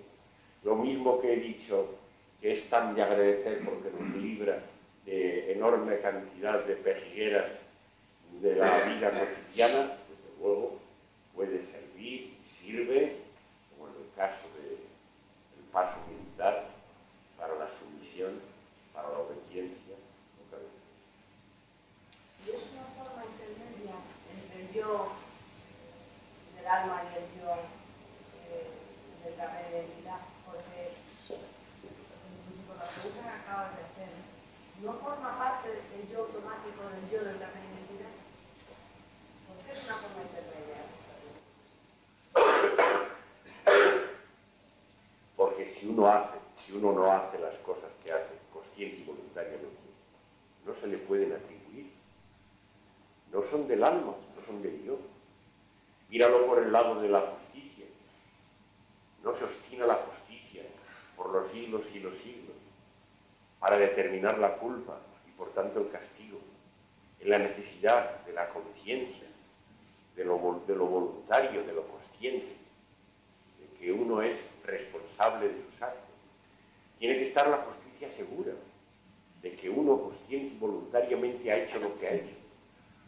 lo mismo que he dicho, que es tan de agradecer porque nos libra de enorme cantidad de pejigueras de la vida cotidiana, desde luego, puede servir y sirve, como en el caso del paso militar, para la sumisión, para la obediencia. Y es una forma intermedia entre el yo del alma y el yo del carnet de identidad, porque incluso por la pregunta que acabas de hacer, no forma parte del yo automático del yo del carnet de identidad, porque es una forma intermedia. Porque si uno no hace las cosas que hace consciente y voluntariamente, no se le pueden atribuir. No son del alma, no son de Dios. Míralo por el lado de la justicia. No se obstina la justicia por los siglos y los siglos para determinar la culpa y por tanto el castigo, en la necesidad de la conciencia, de lo voluntario, de lo consciente, de que uno es responsable de sus actos. Tiene que estar la justicia segura de que uno consciente y voluntariamente ha hecho lo que ha hecho,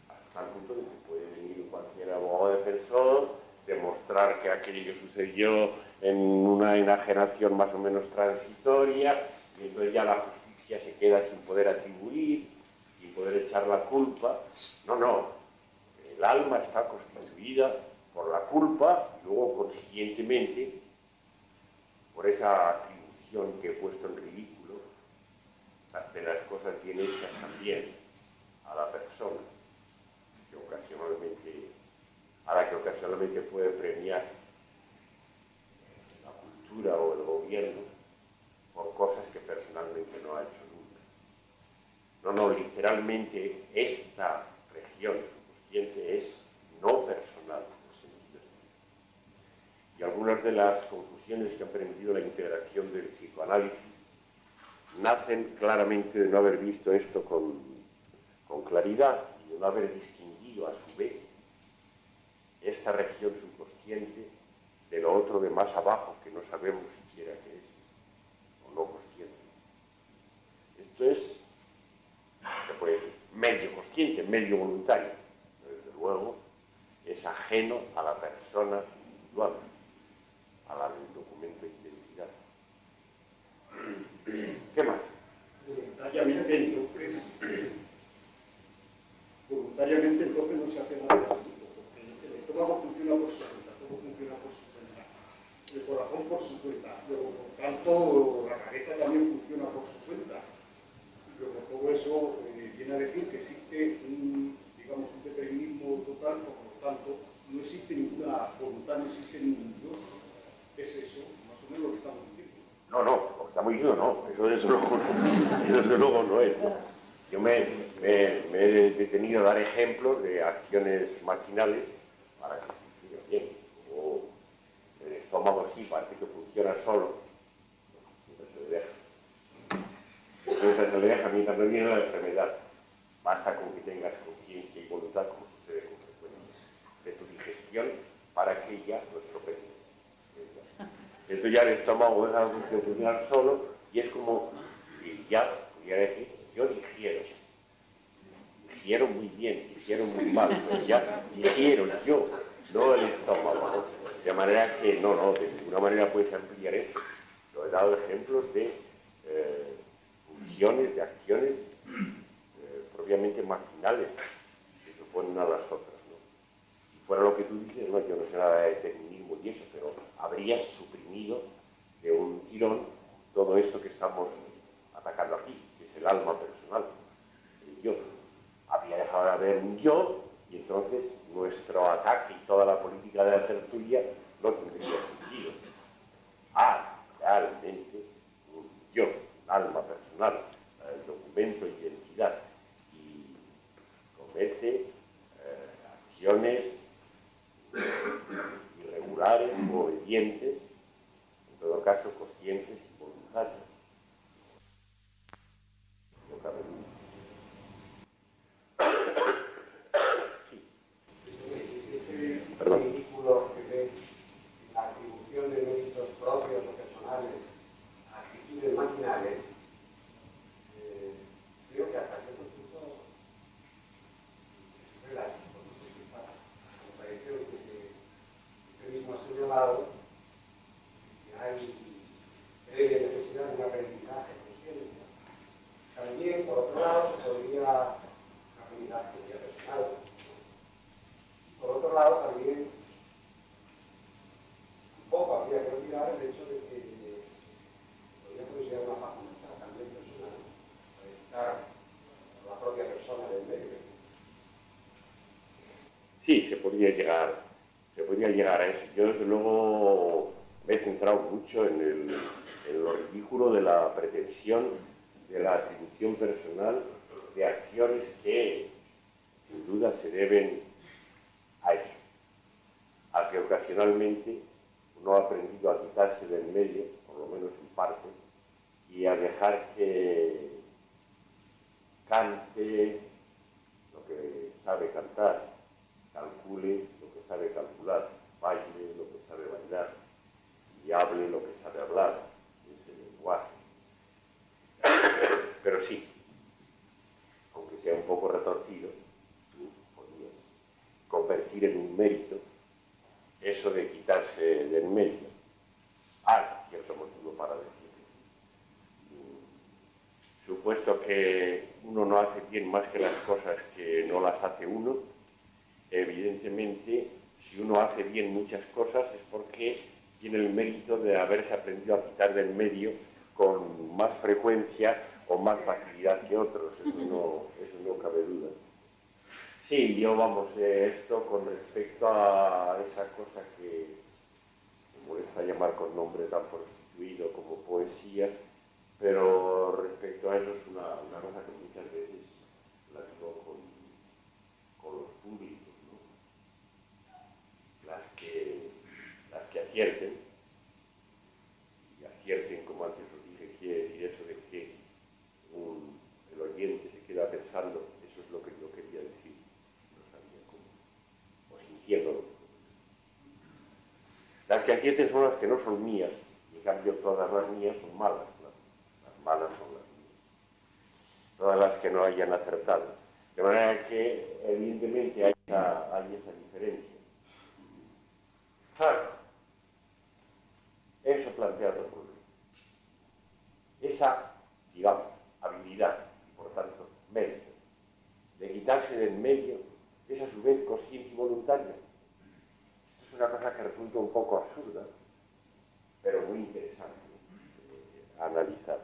hasta el punto de que puede venir cualquier abogado defensor, demostrar que aquello que sucedió en una enajenación más o menos transitoria, y entonces ya la justicia se queda sin poder atribuir, sin poder echar la culpa. No, no, el alma está constituida por la culpa y luego conscientemente por esa atribución que he puesto en ridículo de las cosas bien hechas también a la persona, a la que ocasionalmente puede premiar la cultura o el gobierno por cosas que personalmente no ha hecho nunca. No, no, literalmente esta región subconsciente es no personal en el sentido estricto. Y algunas de las conclusiones que han permitido la integración del psicoanálisis nacen claramente de no haber visto esto con claridad y de no haber distinguido a su vez esta región subconsciente de lo otro de más abajo que no sabemos siquiera qué es, o no consciente. Esto es, se puede decir, medio consciente, medio voluntario. Desde luego, es ajeno a la persona individual, a la del documento de identidad. ¿Qué más? Voluntariamente entonces no se hace nada, porque el estómago funciona por su cuenta, todo funciona por su cuenta, el corazón por su cuenta, luego por tanto la cabeza también funciona por su cuenta. Luego todo eso viene a decir que existe un determinismo total, por lo tanto no existe ninguna voluntad, no existe ningún Dios. Es eso, más o menos lo que estamos diciendo. No, lo que estamos diciendo no, eso desde luego no es. Yo me he detenido a dar ejemplos de acciones maquinales para que funcione bien. O el estómago sí parece que funciona solo, entonces se le deja mientras no viene la enfermedad. Basta con que tengas conciencia y voluntad, como sucede con frecuencia, de tu digestión para que ya lo estropees. Entonces ya el estómago deja de funcionar solo y es como, y ya pudiera decir, yo digiero muy bien, digiero muy mal, pero ya digiero yo, no el estómago, ¿no? De manera que, de ninguna manera puedes ampliar eso. Yo he dado ejemplos de funciones, de acciones propiamente maquinales que se oponen a las otras, ¿no? Si fuera lo que tú dices, no, yo no sé nada de determinismo y eso, pero habría suprimido de un tirón todo esto que estamos atacando aquí, que es el alma personal, el yo. Habría dejado de haber un yo y entonces nuestro ataque y toda la política de la tertulia no tendría sentido. Realmente un yo, un alma personal, el documento de identidad, y comete acciones irregulares o obedientes, en todo caso conscientes y voluntarias. No cabe duda. Perdón. El vínculo que ve la atribución de méritos propios o personales a actitudes maquinales, creo que hasta cierto punto es relativo, no sé si está en contradicción que usted mismo ha señalado que hay previa necesidad de un aprendizaje consciente. También, por otro lado, se podría un aprendizaje personal. Por otro lado, también un poco habría que olvidar el hecho de que podría considerar una facultad también personal para editar a la propia persona del medio. Sí, se podría llegar a eso. Yo desde luego me he centrado mucho en lo ridículo de la pretensión de la atribución personal de acciones que sin duda se deben a eso, a que ocasionalmente uno ha aprendido a quitarse del medio, por lo menos en parte, y a dejar que cante lo que sabe cantar, calcule lo que sabe calcular, baile lo que sabe bailar y hable lo que sabe hablar, ese lenguaje. Pero sí, aunque sea un poco retorcido, podría convertir en un mérito eso de quitarse del medio. Hay cierto motivo para decirlo. Supuesto que uno no hace bien más que las cosas que no las hace uno, evidentemente, si uno hace bien muchas cosas es porque tiene el mérito de haberse aprendido a quitar del medio con más frecuencia o más facilidad que otros, eso no cabe duda. Sí, yo vamos, esto con respecto a esa cosa que me molesta llamar con nombre tan prostituido como poesía, pero respecto a eso es una cosa que muchas veces la digo con los públicos, ¿no? Las que acierten, y acierten, como antes os dije, quiere decir eso de que el oyente se queda pensando, eso es lo que yo quería decir, no sabía cómo, o sintiéndolo. Las que acierten son las que no son mías, y en cambio todas las mías son malas, ¿no? Las malas son las mías, todas las que no hayan acertado. De manera que, evidentemente, hay esa diferencia. Claro, eso plantea otro problema. Esa, digamos, habilidad, y por tanto, mérito, de quitarse del medio, es a su vez consciente y voluntaria. Es una cosa que resulta un poco absurda, pero muy interesante analizar.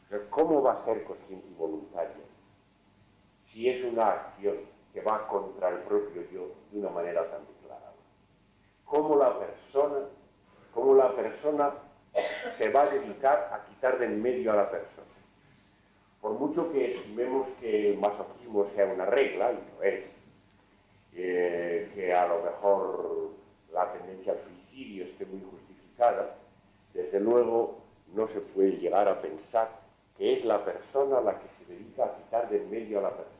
O sea, ¿cómo va a ser consciente y voluntaria si es una acción que va contra el propio yo de una manera tan declarada? ¿Cómo la persona se va a dedicar a quitar del medio a la persona? Por mucho que estimemos que el masoquismo sea una regla, y lo es, que a lo mejor la tendencia al suicidio esté muy justificada, desde luego no se puede llegar a pensar que es la persona la que se dedica a quitar del medio a la persona.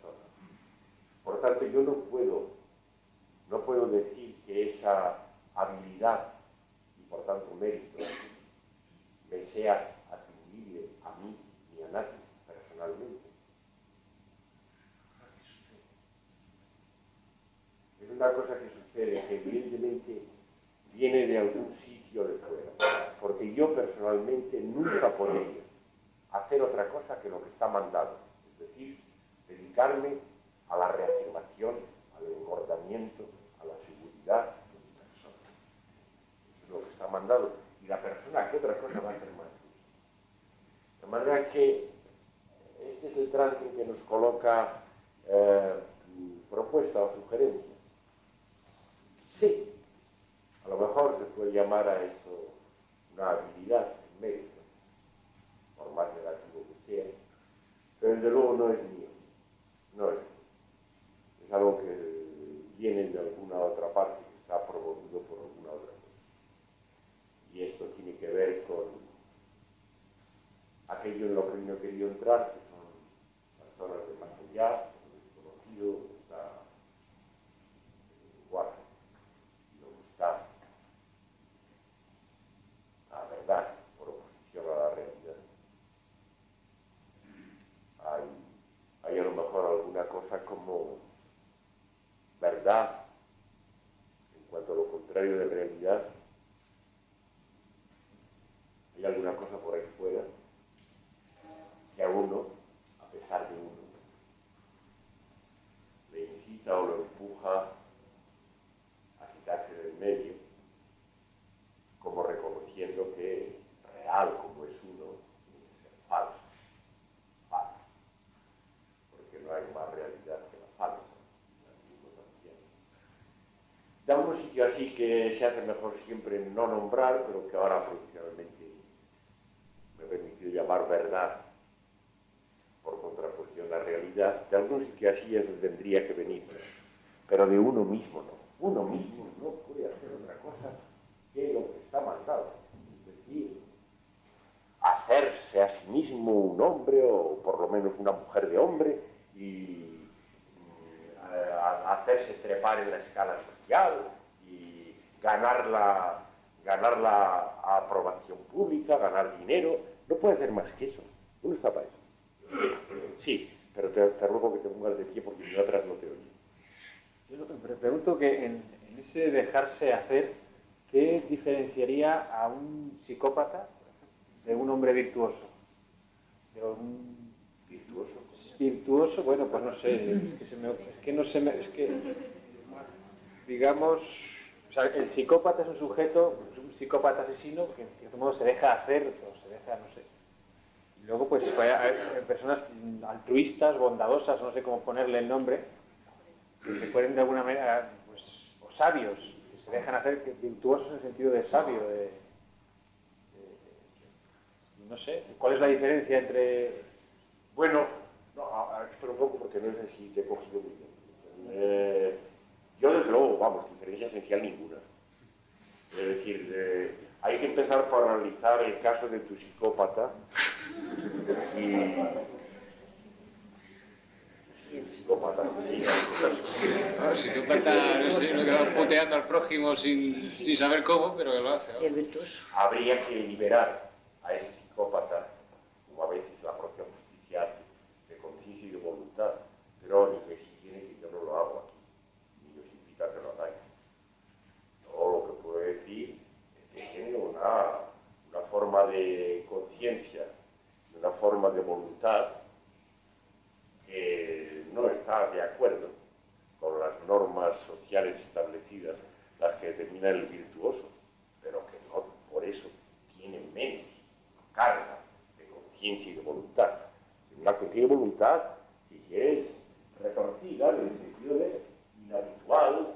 Por tanto, yo no puedo decir que esa habilidad y por tanto mérito me sea atribuible a mí ni a nadie personalmente. Es una cosa que sucede que evidentemente viene de algún sitio de fuera, porque yo personalmente nunca podría hacer otra cosa que lo que está mandado, es decir, dedicarme a la reafirmación, al engordamiento, a la seguridad de mi persona. Eso es lo que está mandado. Y la persona, ¿qué otra cosa va a hacer más? De manera que este es el trance en que nos coloca propuesta o sugerencia. Sí, a lo mejor se puede llamar a eso una habilidad, un mérito, por más negativo que sea, pero desde luego no es mío, no es mío. Es algo que viene de alguna otra parte, que está promovido por alguna otra cosa. Y esto tiene que ver con aquello en lo que no he querido entrar, que son las zonas de más allá, lo desconocido, está el lenguaje, y luego está la verdad por oposición a la realidad. Hay a lo mejor alguna cosa como verdad en cuanto a lo contrario de realidad. Hay alguna cosa por ahí fuera que a uno, a pesar de uno, le incita o lo empuja a quitarse del medio, como reconociendo que real como es uno, tiene que ser falso, porque no hay más realidad que la falsa. Da un sitio así que se hace mejor siempre no nombrar, pero que ahora profesionalmente me he permitido llamar verdad, por contraposición a la realidad, de algunos psiquiatrías tendría que venir, pero de uno mismo no. Uno mismo no puede hacer otra cosa que lo que está mandado. Es decir, hacerse a sí mismo un hombre, o por lo menos una mujer de hombre, y hacerse trepar en la escala social, y ganar la aprobación pública, ganar dinero. No puede hacer más que eso. Uno está para eso. Sí, pero te ruego que te pongas de pie porque yo atrás no te oigo. Yo me pregunto que en ese dejarse hacer, ¿qué diferenciaría a un psicópata de un hombre virtuoso? De un virtuoso, bueno, pues no sé, digamos, o sea, el psicópata es un sujeto, pues un psicópata asesino que en cierto modo se deja hacer, o se deja, no sé. Y luego pues hay personas altruistas, bondadosas, no sé cómo ponerle el nombre, que se pueden de alguna manera, pues, o sabios, que se dejan hacer, virtuosos en el sentido de sabio, no sé, ¿cuál es la diferencia entre...? Bueno, no, espera un poco porque no sé si te he cogido muy bien. Yo desde luego, vamos, diferencia esencial ninguna. Es decir, hay que empezar por analizar el caso de tu psicópata y psicópata asesino. No, psicópata, no sé, uno que va puteando al prójimo sin saber cómo, pero que lo hace. Y el virtuoso. Habría que liberar a ese psicópata, como a veces la propia justicia hace, de conciencia y de voluntad, pero ni que si tiene que yo no lo hago aquí, ni os invito a que lo hagáis. Todo lo que puedo decir es que tiene una forma de conciencia, una forma de voluntad que no está de acuerdo con las normas sociales establecidas, las que determinan el virtuoso, pero que no por eso tiene menos carga de conciencia y de voluntad. Una conciencia y voluntad, si es retorcida en el sentido de inhabitual,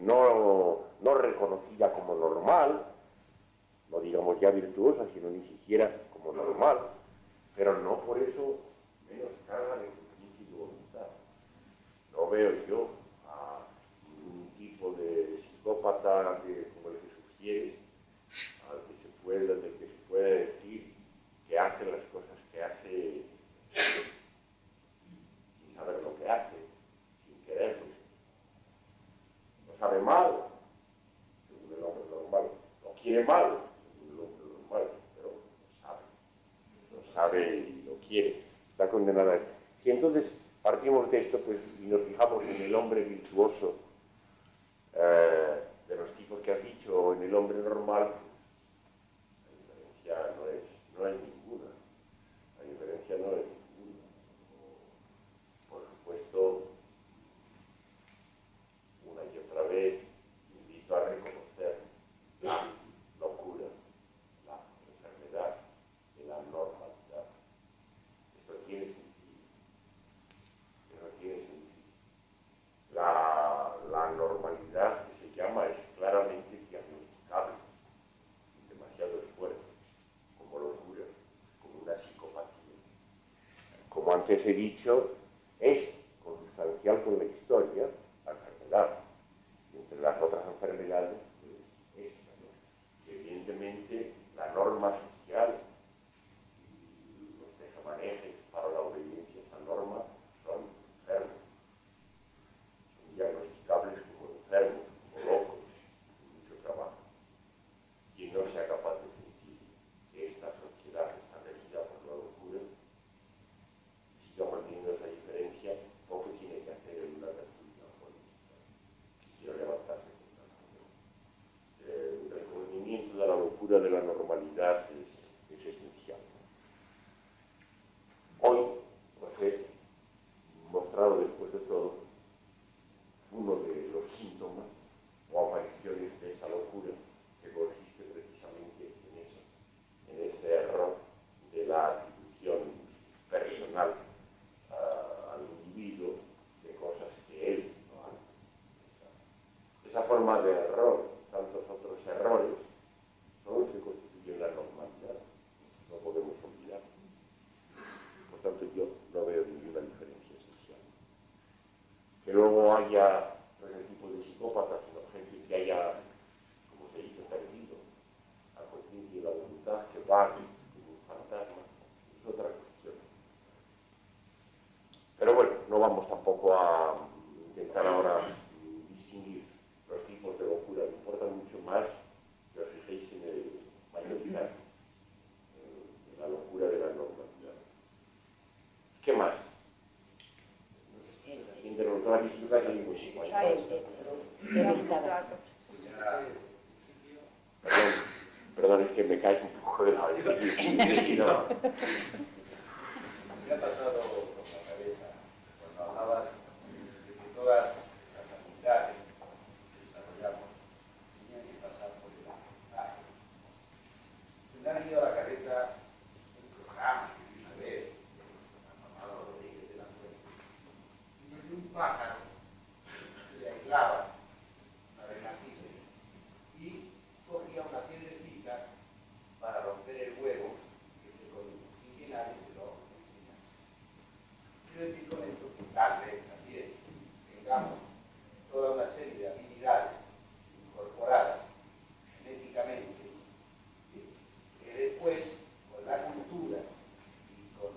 no reconocida como normal, no digamos ya virtuosa, sino ni siquiera como normal, pero no por eso menos carga de conciencia y de voluntad. No veo yo a ningún tipo de psicópata como el que sugieres, del que se puede decir que hace las cosas que hace sin saber lo que hace, sin quererlo. Lo sabe mal, según el hombre normal. Lo quiere mal, según el hombre normal, pero lo sabe y lo quiere. Está condenado a él. Y entonces partimos de esto, pues, y nos fijamos en el hombre virtuoso, de los tipos que has dicho, o en el hombre normal. La diferencia no es ninguna. La diferencia no es ninguna. Por supuesto, una y otra vez invito a reconocer la locura, la enfermedad de la normalidad. Esto tiene sentido. Eso tiene sentido. La normalidad que se llama es claramente diagnosticable, sin demasiado esfuerzo, como locura, como una psicopatía. Como antes he dicho, es consustancial con la historia, la enfermedad. Y entre las otras enfermedades, pues esta, ¿no? Evidentemente, la norma social y los tejemanejes para la obediencia a esa norma son enfermos. Diagnosticables como enfermos, como locos, con mucho trabajo. Quien no sea capaz de sentir que esta sociedad está regida por la locura, siga manteniendo esa diferencia, poco tiene que hacer en una tertulia política. Quiero levantarme con una razón. El reconocimiento de la locura de la normalidad es esencial. Hoy os he mostrado después de todo uno de los síntomas o apariciones de esa locura que consiste precisamente en eso, en ese error de la atribución personal al individuo de cosas que él no hace. Esa forma de error, tantos otros errores, solo se constituye en la normalidad, no podemos olvidar. luego haya ese tipo de psicópatas, sino gente que haya, como se dice, perdido la conciencia y la voluntad, que vague como un fantasma, es otra cuestión. Pero bueno, no vamos tampoco a intentar ahora distinguir los tipos de locura. Me importa mucho más que os fijéis en el mayoritario, en la locura de la normalidad. ¿Qué más? De los dos disfrutar y muy Perdón, es que me cae un poco de la ¿Qué ha pasado con la cabeza cuando hablabas de que todas esas habilidades que desarrollamos tenían que pasar por el aprendizaje? Se me ha venido a la cabeza un programa que vi una vez de Amado Rodríguez de la Fuente, donde un pájaro se le aislaba una vergacina y cogía una piedrecita para romper el huevo que se consigue y nadie se lo enseña. Quiero decir con esto que tal vez también tengamos toda una serie de habilidades incorporadas genéticamente, ¿sí?, que después, con la cultura y con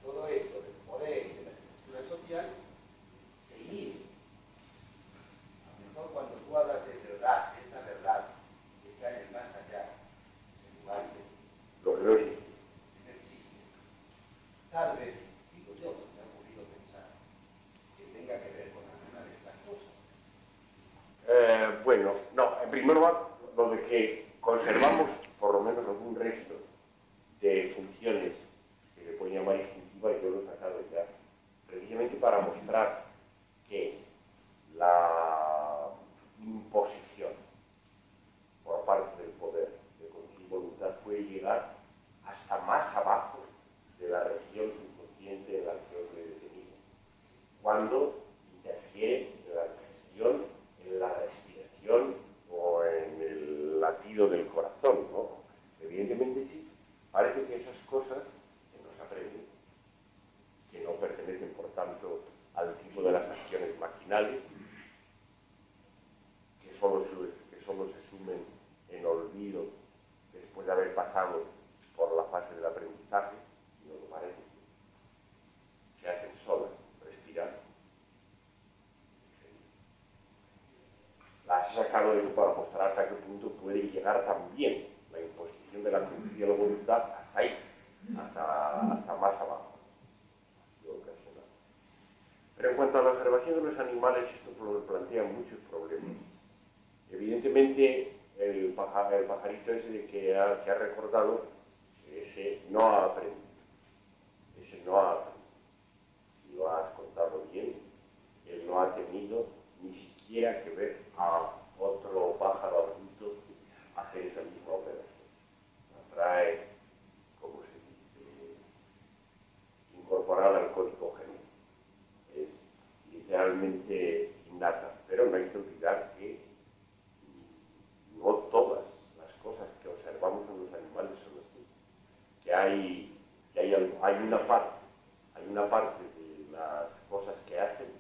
todo esto del poder y de la estructura social, se inhibe. A lo mejor cuando tú hablas de verdad, esa verdad que está en el más allá, en lugar de lo que no existe. no existe, tal vez, digo yo, me ha ocurrido pensar, que tenga que ver con alguna de estas cosas. Bueno, no, en primer lugar, lo de que conservamos por lo menos algún resto de funciones que se pueden llamar instintivas, yo lo he sacado ya, precisamente para mostrar que la imposición por parte del poder de conciencia y voluntad puede llegar hasta más abajo de la región subconsciente de la que os he detenido, cuando interfiere en la digestión, en la respiración o en el latido del corazón, ¿no? Evidentemente sí, parece que esas cosas que no se aprenden, que no pertenecen por tanto al tipo de las acciones maquinales, que solo se sumen en olvido después de haber pasado por la fase del aprendizaje, no lo parece, se hacen solas, respirar. Las he sacado de para mostrar hasta qué punto puede llegar también la imposición de la conciencia y la voluntad hasta ahí, hasta más abajo. Pero en cuanto a la observación de los animales, esto plantea muchos problemas. Evidentemente, el pajarito ese de que ha recordado, ese no ha aprendido. Ese no ha aprendido. Si lo has contado bien, él no ha tenido ni siquiera que ver a otro pájaro adulto hacer esa misma operación. La trae, como se dice, incorporada al código genético. Es literalmente innata, pero no hay que olvidar que no todas las cosas que observamos en los animales son así. Que hay una parte de las cosas que hacen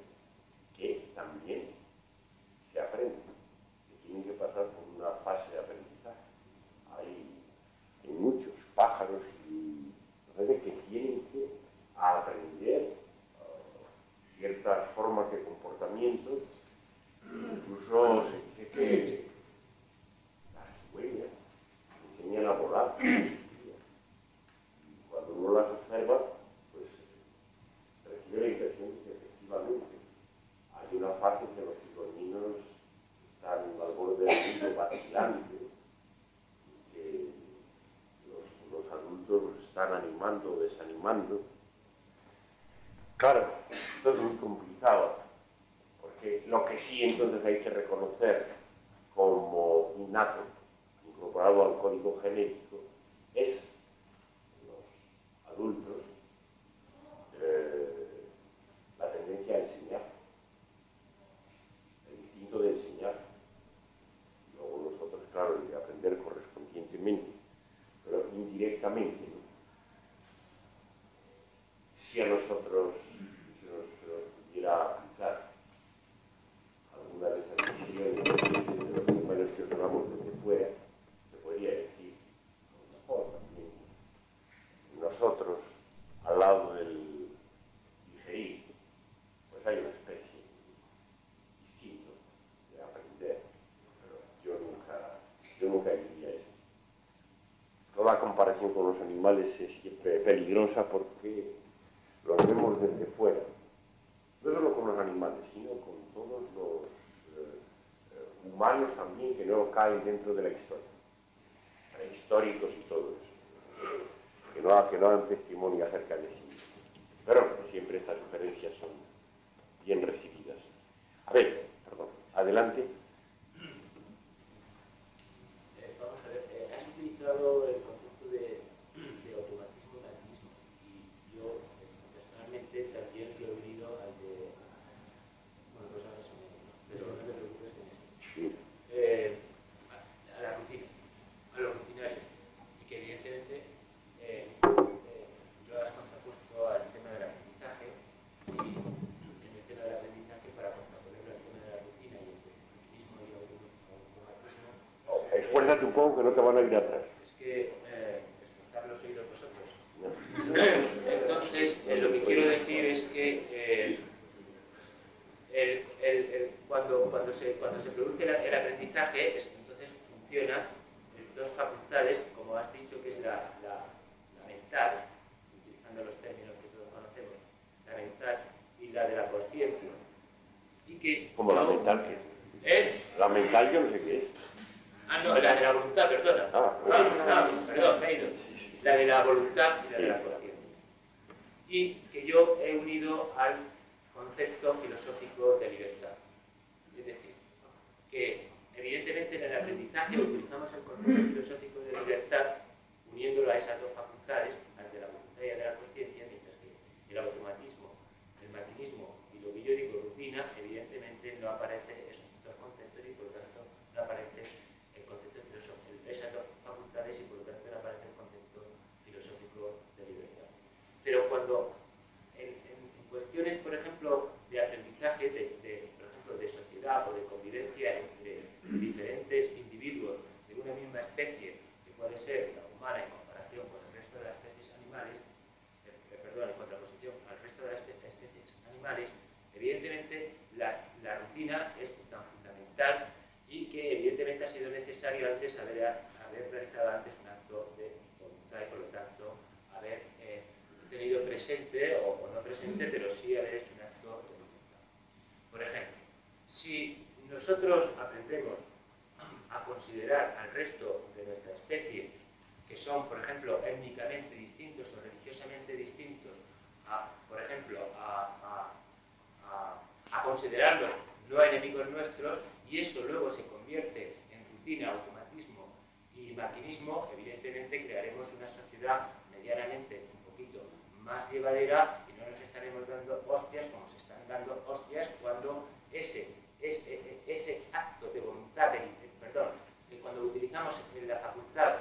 que también se aprenden, que tienen que pasar por una fase de aprendizaje. Hay muchos pájaros y redes que tienen que aprender ciertas formas de comportamiento. Incluso se dice que las cigüeñas enseñan a volar. Y cuando uno las observa, pues recibe la impresión de que efectivamente hay una fase en que los cigüeñinos están al borde del mundo vacilante, que los adultos los están animando o desanimando. Claro, esto es muy complicado, porque lo que sí entonces hay que reconocer como innato, incorporado al código genético, es los adultos la tendencia a enseñar, el instinto de enseñar. Luego nosotros, claro, el de aprender correspondientemente, pero indirectamente, ¿no? Si a nosotros se nos pudiera aplicar los animales es siempre peligrosa porque los vemos desde fuera. No solo con los animales, sino con todos los humanos también que no caen dentro de la historia. Históricos y todo eso. Que no dan testimonio acerca de sí. Pero siempre estas sugerencias son bien recibidas. A ver, perdón, adelante. Vamos a ver, has utilizado el concepto de automatismo y maquinismo, y yo personalmente también lo he unido al de, bueno, pues ahora se me, pero no te preocupes con esto, Sí. a la rutina, a lo rutinario, y que evidentemente lo has contrapuesto al tema del aprendizaje, y en el tema del aprendizaje para contraponerlo al tema de la rutina y el maquinismo y el automatismo. Esfuérzate un poco que no te van a ir atrás. Es que esforzar los oídos vosotros. Entonces, lo que quiero decir es que cuando se produce el aprendizaje, entonces funciona dos facultades, como has dicho, que es la mental, utilizando los términos que todos conocemos, la mental y la de la consciencia. Y que ¿Cómo la mental qué? La mental yo no sé qué es. No, la de la voluntad, perdona. Perdón, me he ido. La de la voluntad y la de la conciencia. Y que yo he unido al concepto filosófico de libertad. Es decir, que evidentemente en el aprendizaje utilizamos el concepto filosófico de libertad uniéndolo a esas dos facultades, al de la voluntad y al de la conciencia, mientras que el automatismo, el maquinismo y lo que yo digo rutina, evidentemente no aparece esos dos conceptos y por lo tanto no aparece el concepto filosófico, esas dos facultades y por lo tanto no aparece el concepto filosófico de libertad. Pero cuando en cuestiones, por ejemplo, de aprendizaje, por ejemplo, de sociedad o de convivencia entre diferentes individuos de una misma especie, que puede ser la humana en comparación con el resto de las especies animales, en contraposición al resto de las especies animales, evidentemente la rutina es tan fundamental y que evidentemente ha sido necesario antes haber realizado antes un acto de voluntad y por lo tanto haber tenido presente, o no presente, pero sí haber hecho un acto de voluntad. Por ejemplo, si nosotros aprendemos a considerar al resto de nuestra especie, que son, por ejemplo, étnicamente distintos o religiosamente distintos, por ejemplo, a considerarlos no enemigos nuestros, y eso luego se convierte en rutina, automatismo y maquinismo, evidentemente crearemos una sociedad medianamente un poquito más llevadera y no nos estaremos dando hostias como se están dando hostias cuando ese acto de voluntad, cuando utilizamos la facultad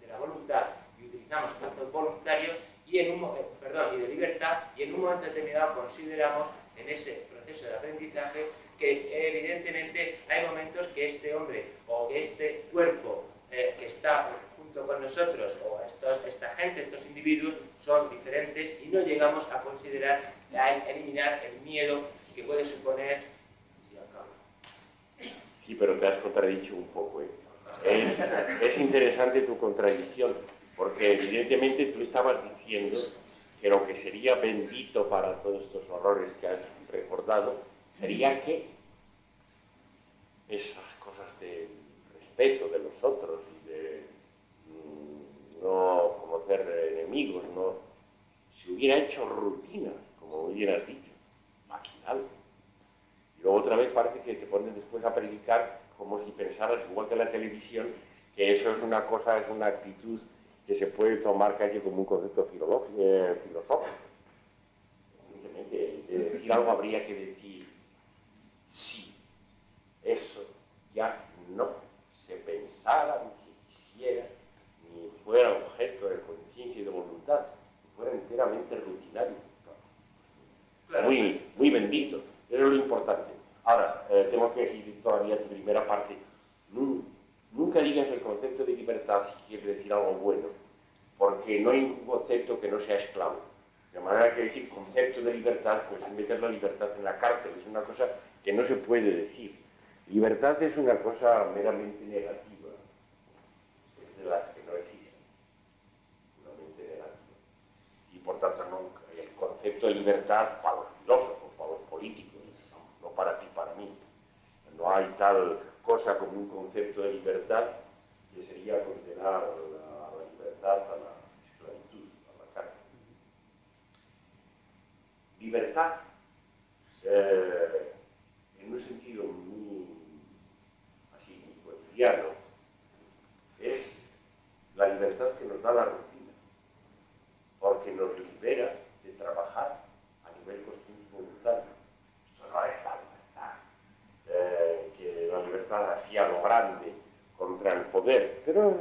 de la voluntad y utilizamos actos voluntarios y de libertad, y en un momento determinado consideramos en ese proceso de aprendizaje que evidentemente hay momentos que este hombre o que este cuerpo que está junto con nosotros o esta gente, estos individuos son diferentes y no llegamos a considerar, a eliminar el miedo que puede suponer. Sí, pero te has contradicho un poco. Es interesante tu contradicción, porque evidentemente tú estabas diciendo que lo que sería bendito para todos estos horrores que has recordado sería que esas cosas del respeto de los otros y de no conocer enemigos, no se hubiera hecho rutina, como hubieras dicho, maquinal. Y luego otra vez parece que te pones después a predicar como si pensaras, igual que la televisión, que eso es una cosa, es una actitud que se puede tomar casi como un concepto filosófico. Simplemente de decir algo habría que decir sí. Eso ya no se pensara, ni se quisiera, ni fuera objeto de conciencia y de voluntad, fuera enteramente rutinario. Muy, muy bendito, eso es lo importante. Ahora, tengo que decir todavía tu primera parte. Nunca digas el concepto de libertad si quieres decir algo bueno, porque no hay ningún concepto que no sea esclavo. De manera que decir concepto de libertad, pues es meter la libertad en la cárcel, es una cosa que no se puede decir. Libertad es una cosa meramente negativa, es de las que no existen. concepto de libertad para los filósofos, para los políticos, no para ti, para mí. No hay tal cosa como un concepto de libertad que sería condenar a la libertad a la esclavitud, a la cárcel. Libertad, en un sentido muy cotidiano, es la libertad que nos da la rutina, porque nos libera de trabajar a nivel consciente y voluntario. Esto no es la libertad, que la libertad hacía lo grande contra el poder, pero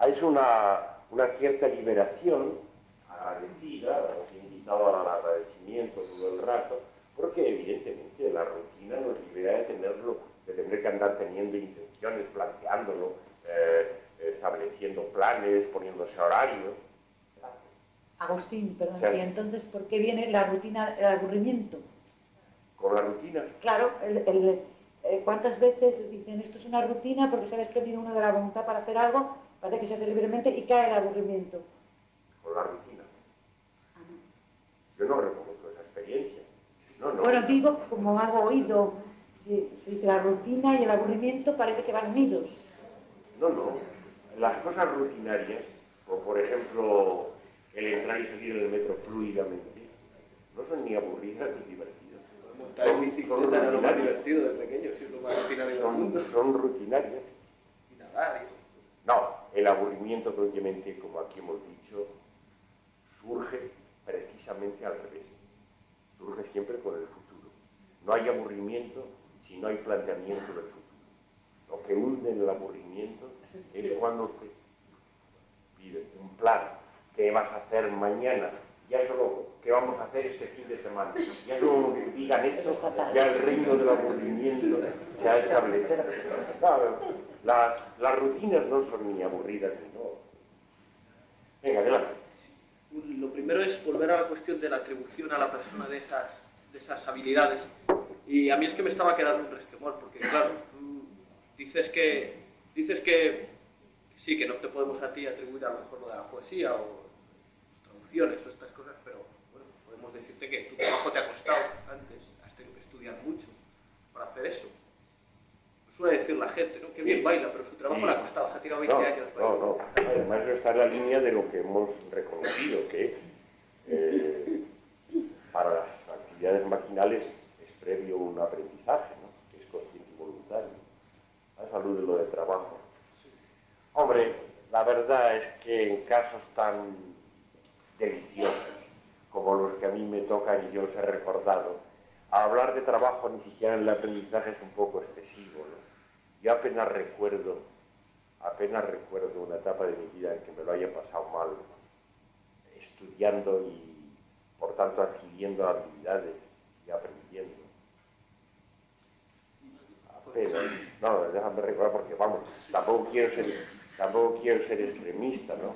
es una cierta liberación agradecida, nos he invitado al agradecimiento todo el rato, porque evidentemente la rutina nos libera de tener que andar teniendo intenciones, planteándolo, estableciendo planes, poniéndose horarios. Agustín, perdón, Sí. y entonces, ¿por qué viene la rutina, el aburrimiento? Con la rutina. Claro, ¿cuántas veces dicen esto es una rutina porque se ha desprendido uno de la voluntad para hacer algo, parece que se hace libremente y cae el aburrimiento? Con la rutina. Yo no reconozco esa experiencia. No. Bueno, digo, como hago oído, que se dice la rutina y el aburrimiento parece que van unidos. No. Las cosas rutinarias, como por ejemplo el entrar y salir del metro fluidamente, no son ni aburridas ni divertidas. Montar en bicicleta era lo más divertido de pequeño, si es lo más rutinario del mundo. Son rutinarias. Y nadar. No, el aburrimiento propiamente, como aquí hemos dicho, surge precisamente al revés. Surge siempre con el futuro. No hay aburrimiento si no hay planteamiento del futuro. Lo que hunde en el aburrimiento es cuando te pide un plan. ¿Qué vas a hacer mañana? Ya solo, ¿qué vamos a hacer este fin de semana? Ya solo que digan eso, ya el reino del aburrimiento se ha establecido. Claro, las rutinas no son ni aburridas ni no. Venga, adelante. Lo primero es volver a la cuestión de la atribución a la persona de esas habilidades. Y a mí es que me estaba quedando un resquemor, porque claro, dices que sí, que no te podemos a ti atribuir a lo mejor lo de la poesía o traducciones o estas cosas, pero bueno, podemos decirte que tu trabajo te ha costado antes, has tenido que estudiar mucho para hacer eso. Suele decir la gente, ¿no? Que bien baila, pero su trabajo le ha costado, se ha tirado 20 años. No. Además está en la línea de lo que hemos reconocido, que para las actividades maquinales es previo un aprendizaje, ¿no? Que es consciente y voluntario. A salud de lo de trabajo. Hombre, la verdad es que en casos tan deliciosos como los que a mí me tocan y yo os he recordado, hablar de trabajo ni siquiera en el aprendizaje es un poco excesivo, ¿no? Yo apenas recuerdo una etapa de mi vida en que me lo haya pasado mal, estudiando y, por tanto, adquiriendo habilidades y aprendiendo. Apenas. No, déjame recordar porque, vamos, tampoco quiero ser extremista, ¿no?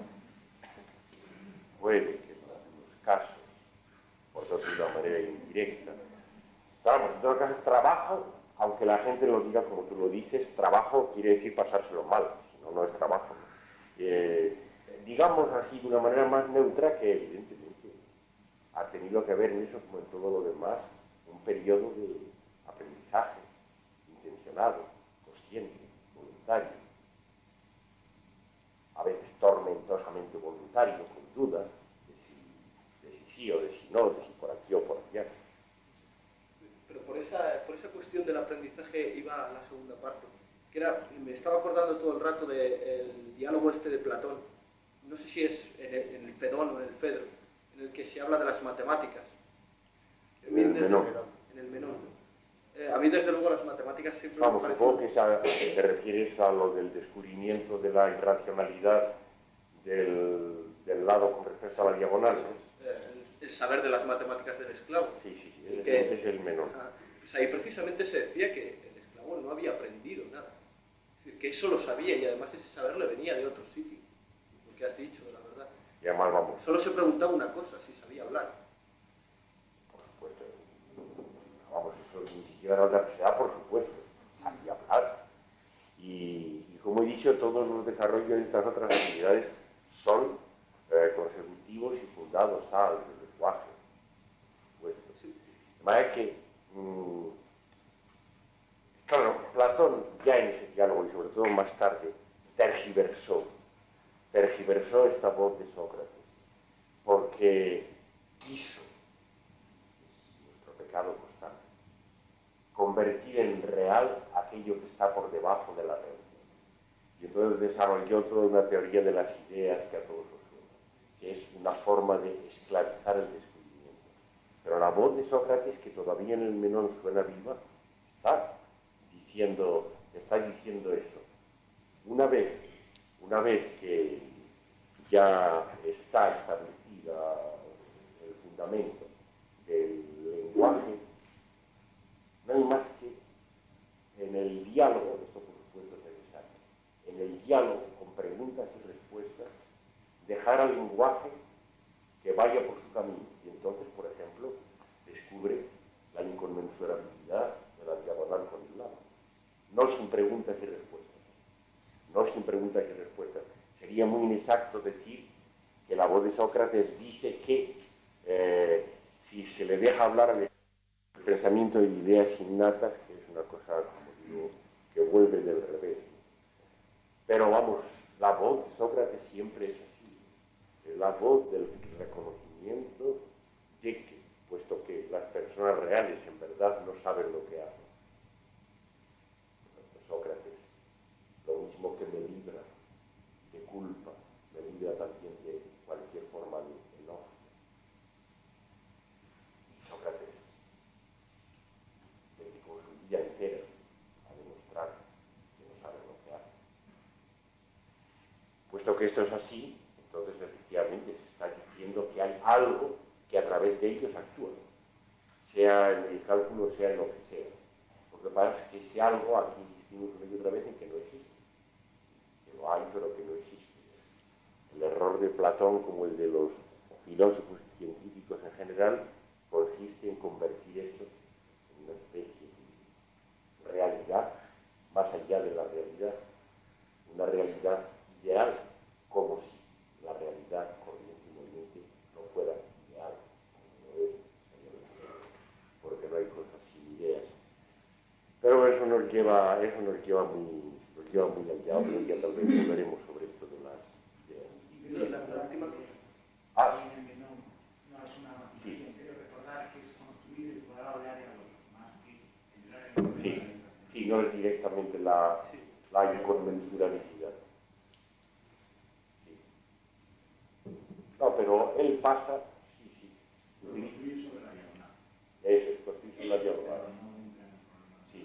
Puede que en algunos casos, por decirlo de una manera indirecta. Vamos, en todo caso, trabajo, aunque la gente lo diga como tú lo dices, trabajo quiere decir pasárselo mal, si no, no es trabajo. Digamos así, de una manera más neutra, que evidentemente ha tenido que ver en eso, como en todo lo demás, un periodo de aprendizaje intencionado, consciente, voluntario, a veces tormentosamente voluntario, con dudas de si sí o de si no, de si por aquí o por allá. Pero por esa cuestión del aprendizaje iba a la segunda parte, que era, me estaba acordando todo el rato del diálogo este de Platón, no sé si es en el Fedón o en el Fedro, en el que se habla de las matemáticas. En el Menón. En el Menón. A mí, desde luego, las matemáticas siempre Vamos, me supongo que te refieres a lo del descubrimiento de la irracionalidad del lado con respecto a la diagonal, ¿no? El saber de las matemáticas del esclavo. Sí, ese es el Menón. Pues ahí precisamente se decía que el esclavo no había aprendido nada. Es decir, que eso lo sabía y además ese saber le venía de otro sitio. Lo que has dicho, la verdad. Y además, vamos. Solo se preguntaba una cosa, si sabía hablar. Por supuesto. Vamos, eso ni siquiera era otra necesidad, por supuesto. Sabía hablar. Y como he dicho, todos los desarrollos de estas otras actividades son consecutivos y fundados al lenguaje. Ma es que, claro, Platón ya en ese diálogo y sobre todo más tarde tergiversó esta voz de Sócrates, porque quiso, es nuestro pecado constante, convertir en real aquello que está por debajo de la realidad. Y entonces desarrolló toda una teoría de las ideas que a todos os suena, que es una forma de esclavizar el descubrimiento. Pero la voz de Sócrates, que todavía en el Menón suena viva, está diciendo eso. Una vez que ya está establecida el fundamento del lenguaje, no hay más que en el diálogo, esto por supuesto es necesario, en el diálogo con preguntas y respuestas, dejar al lenguaje que vaya por su camino. Y entonces, por ejemplo, descubre la inconmensurabilidad de la diagonal con el lado. No sin preguntas y respuestas. No sin preguntas y respuestas. Sería muy inexacto decir que la voz de Sócrates dice que si se le deja hablar al pensamiento de ideas innatas, que es una cosa, como digo, que vuelve del revés. Pero vamos, la voz de Sócrates siempre es así. Es la voz del reconocimiento de que, puesto que las personas reales en verdad no saben lo que hacen. Sócrates, lo mismo que me libra de culpa, me libra también de cualquier forma de enojo. Y Sócrates dedicó su vida entera a demostrar que no saben lo que hacen. Puesto que esto es así, entonces efectivamente se está diciendo que hay algo que a través de ellos actúa, sea en el cálculo, sea en lo que sea. Lo que pasa es que ese algo, aquí insistimos una y otra vez en que no existe, que lo hay pero que no existe. El error de Platón, como el de los filósofos y científicos en general, consiste en convertir esto en una especie de realidad, más allá de la realidad, una realidad ideal, como si la realidad corriente y movimiento no fuera ideal, como no es, porque no hay cosas sin ideas. Pero eso nos lleva muy allá. Otro día tal vez hablaremos sobre esto de las ideas. La última cosa. No es una matización, quiero recordar que es construir y poder hablar de algo, más que entrar en Sí, no es directamente la inconmensurabilidad. Sí. No, pero él pasa, sí. construir sobre la diagonal. Eso es, construir sobre la diagonal. Sí.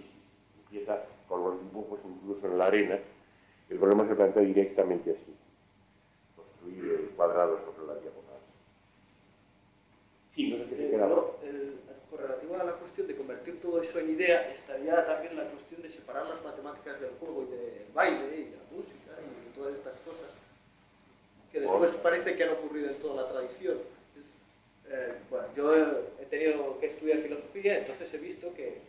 Empieza con los dibujos incluso en la arena. El problema se plantea directamente así. Construir el cuadrado sobre la diagonal. Sí, no sé qué te queda. Con relativo a la cuestión de convertir todo eso en idea, estaría también la cuestión de separar las matemáticas del juego y del baile y de la música y de todas estas cosas, que después parece que han ocurrido en toda la tradición. Bueno, yo he tenido que estudiar filosofía, entonces he visto que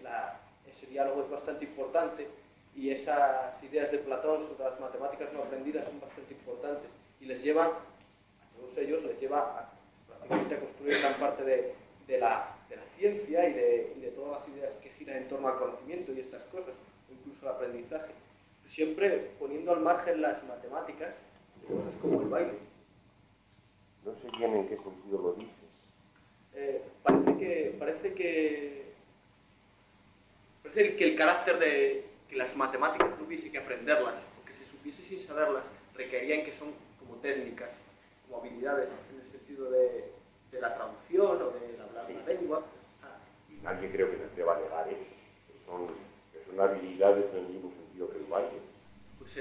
ese diálogo es bastante importante y esas ideas de Platón sobre las matemáticas no aprendidas son bastante importantes y les llevan, a todos ellos les lleva prácticamente a construir gran parte de la ciencia y de todas las ideas que giran en torno al conocimiento y estas cosas, o incluso el aprendizaje, siempre poniendo al margen las matemáticas de cosas como el baile. No sé bien en qué sentido lo dices. Parece que el carácter de que las matemáticas no hubiese que aprenderlas, o que se supiese sin saberlas, requerían que son como técnicas, como habilidades, en el sentido de la traducción o del hablar una lengua. Y nadie creo que se atreva a negar eso. Que son habilidades en el mismo sentido que el baile. Pues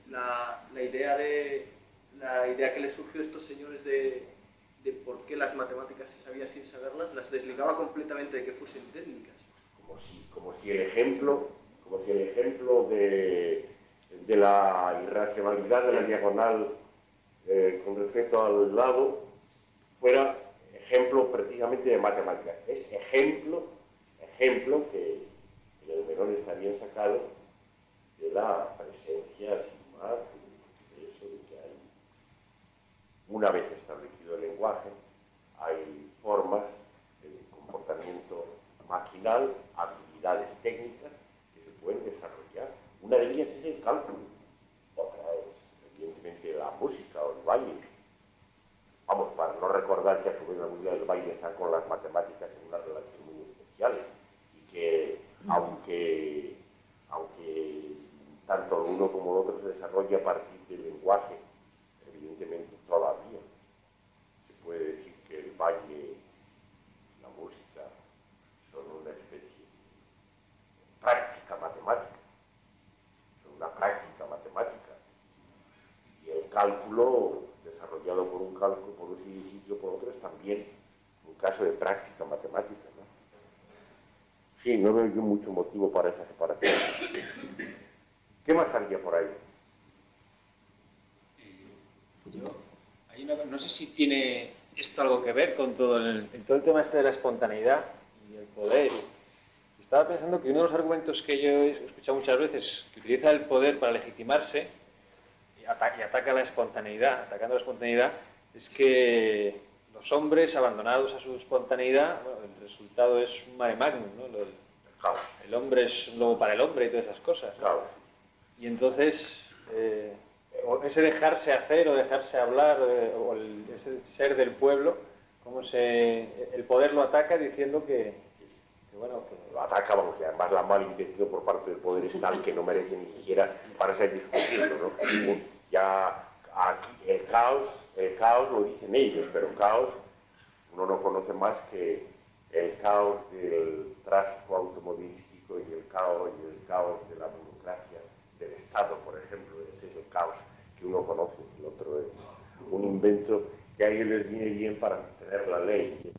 la idea que les surgió a estos señores de por qué las matemáticas se sabía sin saberlas, las desligaba completamente de que fuesen técnicas. Como si el ejemplo de la irracionalidad de la diagonal con respecto al lado fuera ejemplo precisamente de matemáticas. Es ejemplo que en el Menón está bien sacado de la presencia sin más de eso de que hay, una vez establecido el lenguaje, hay formas de comportamiento es el cálculo, otra es evidentemente la música o el baile. Vamos, para no recordar que a su vez la música del baile están con las matemáticas en una relación muy especial y que aunque tanto el uno como el otro se desarrolla a partir del lenguaje, evidentemente todavía se puede decir que el baile y la música son una especie de práctica matemática, son una práctica matemática, y el cálculo desarrollado por un cálculo, por un sitio por otro, es también un caso de práctica matemática, ¿no? Sí, no veo yo mucho motivo para esa separación. ¿Qué más había por ahí? No sé si tiene esto algo que ver con todo el tema este de la espontaneidad y el poder. Estaba pensando que uno de los argumentos que yo he escuchado muchas veces, que utiliza el poder para legitimarse y ataca la espontaneidad, atacando la espontaneidad, es que los hombres abandonados a su espontaneidad, bueno, el resultado es un mare magnum, ¿no? El hombre es un lobo para el hombre y todas esas cosas, ¿no? Y entonces, ese dejarse hacer o dejarse hablar, ese ser del pueblo, el poder lo ataca diciendo que bueno, que lo ataca, vamos, que además la mala intención por parte del poder es tal que no merece ni siquiera para ser discutido, ¿no? Ya aquí el caos lo dicen ellos, pero caos uno no conoce más que el caos del tráfico automovilístico y el caos de la burocracia del Estado, por ejemplo. Ese es el caos que uno conoce, el otro es un invento que a ellos les viene bien para mantener la ley.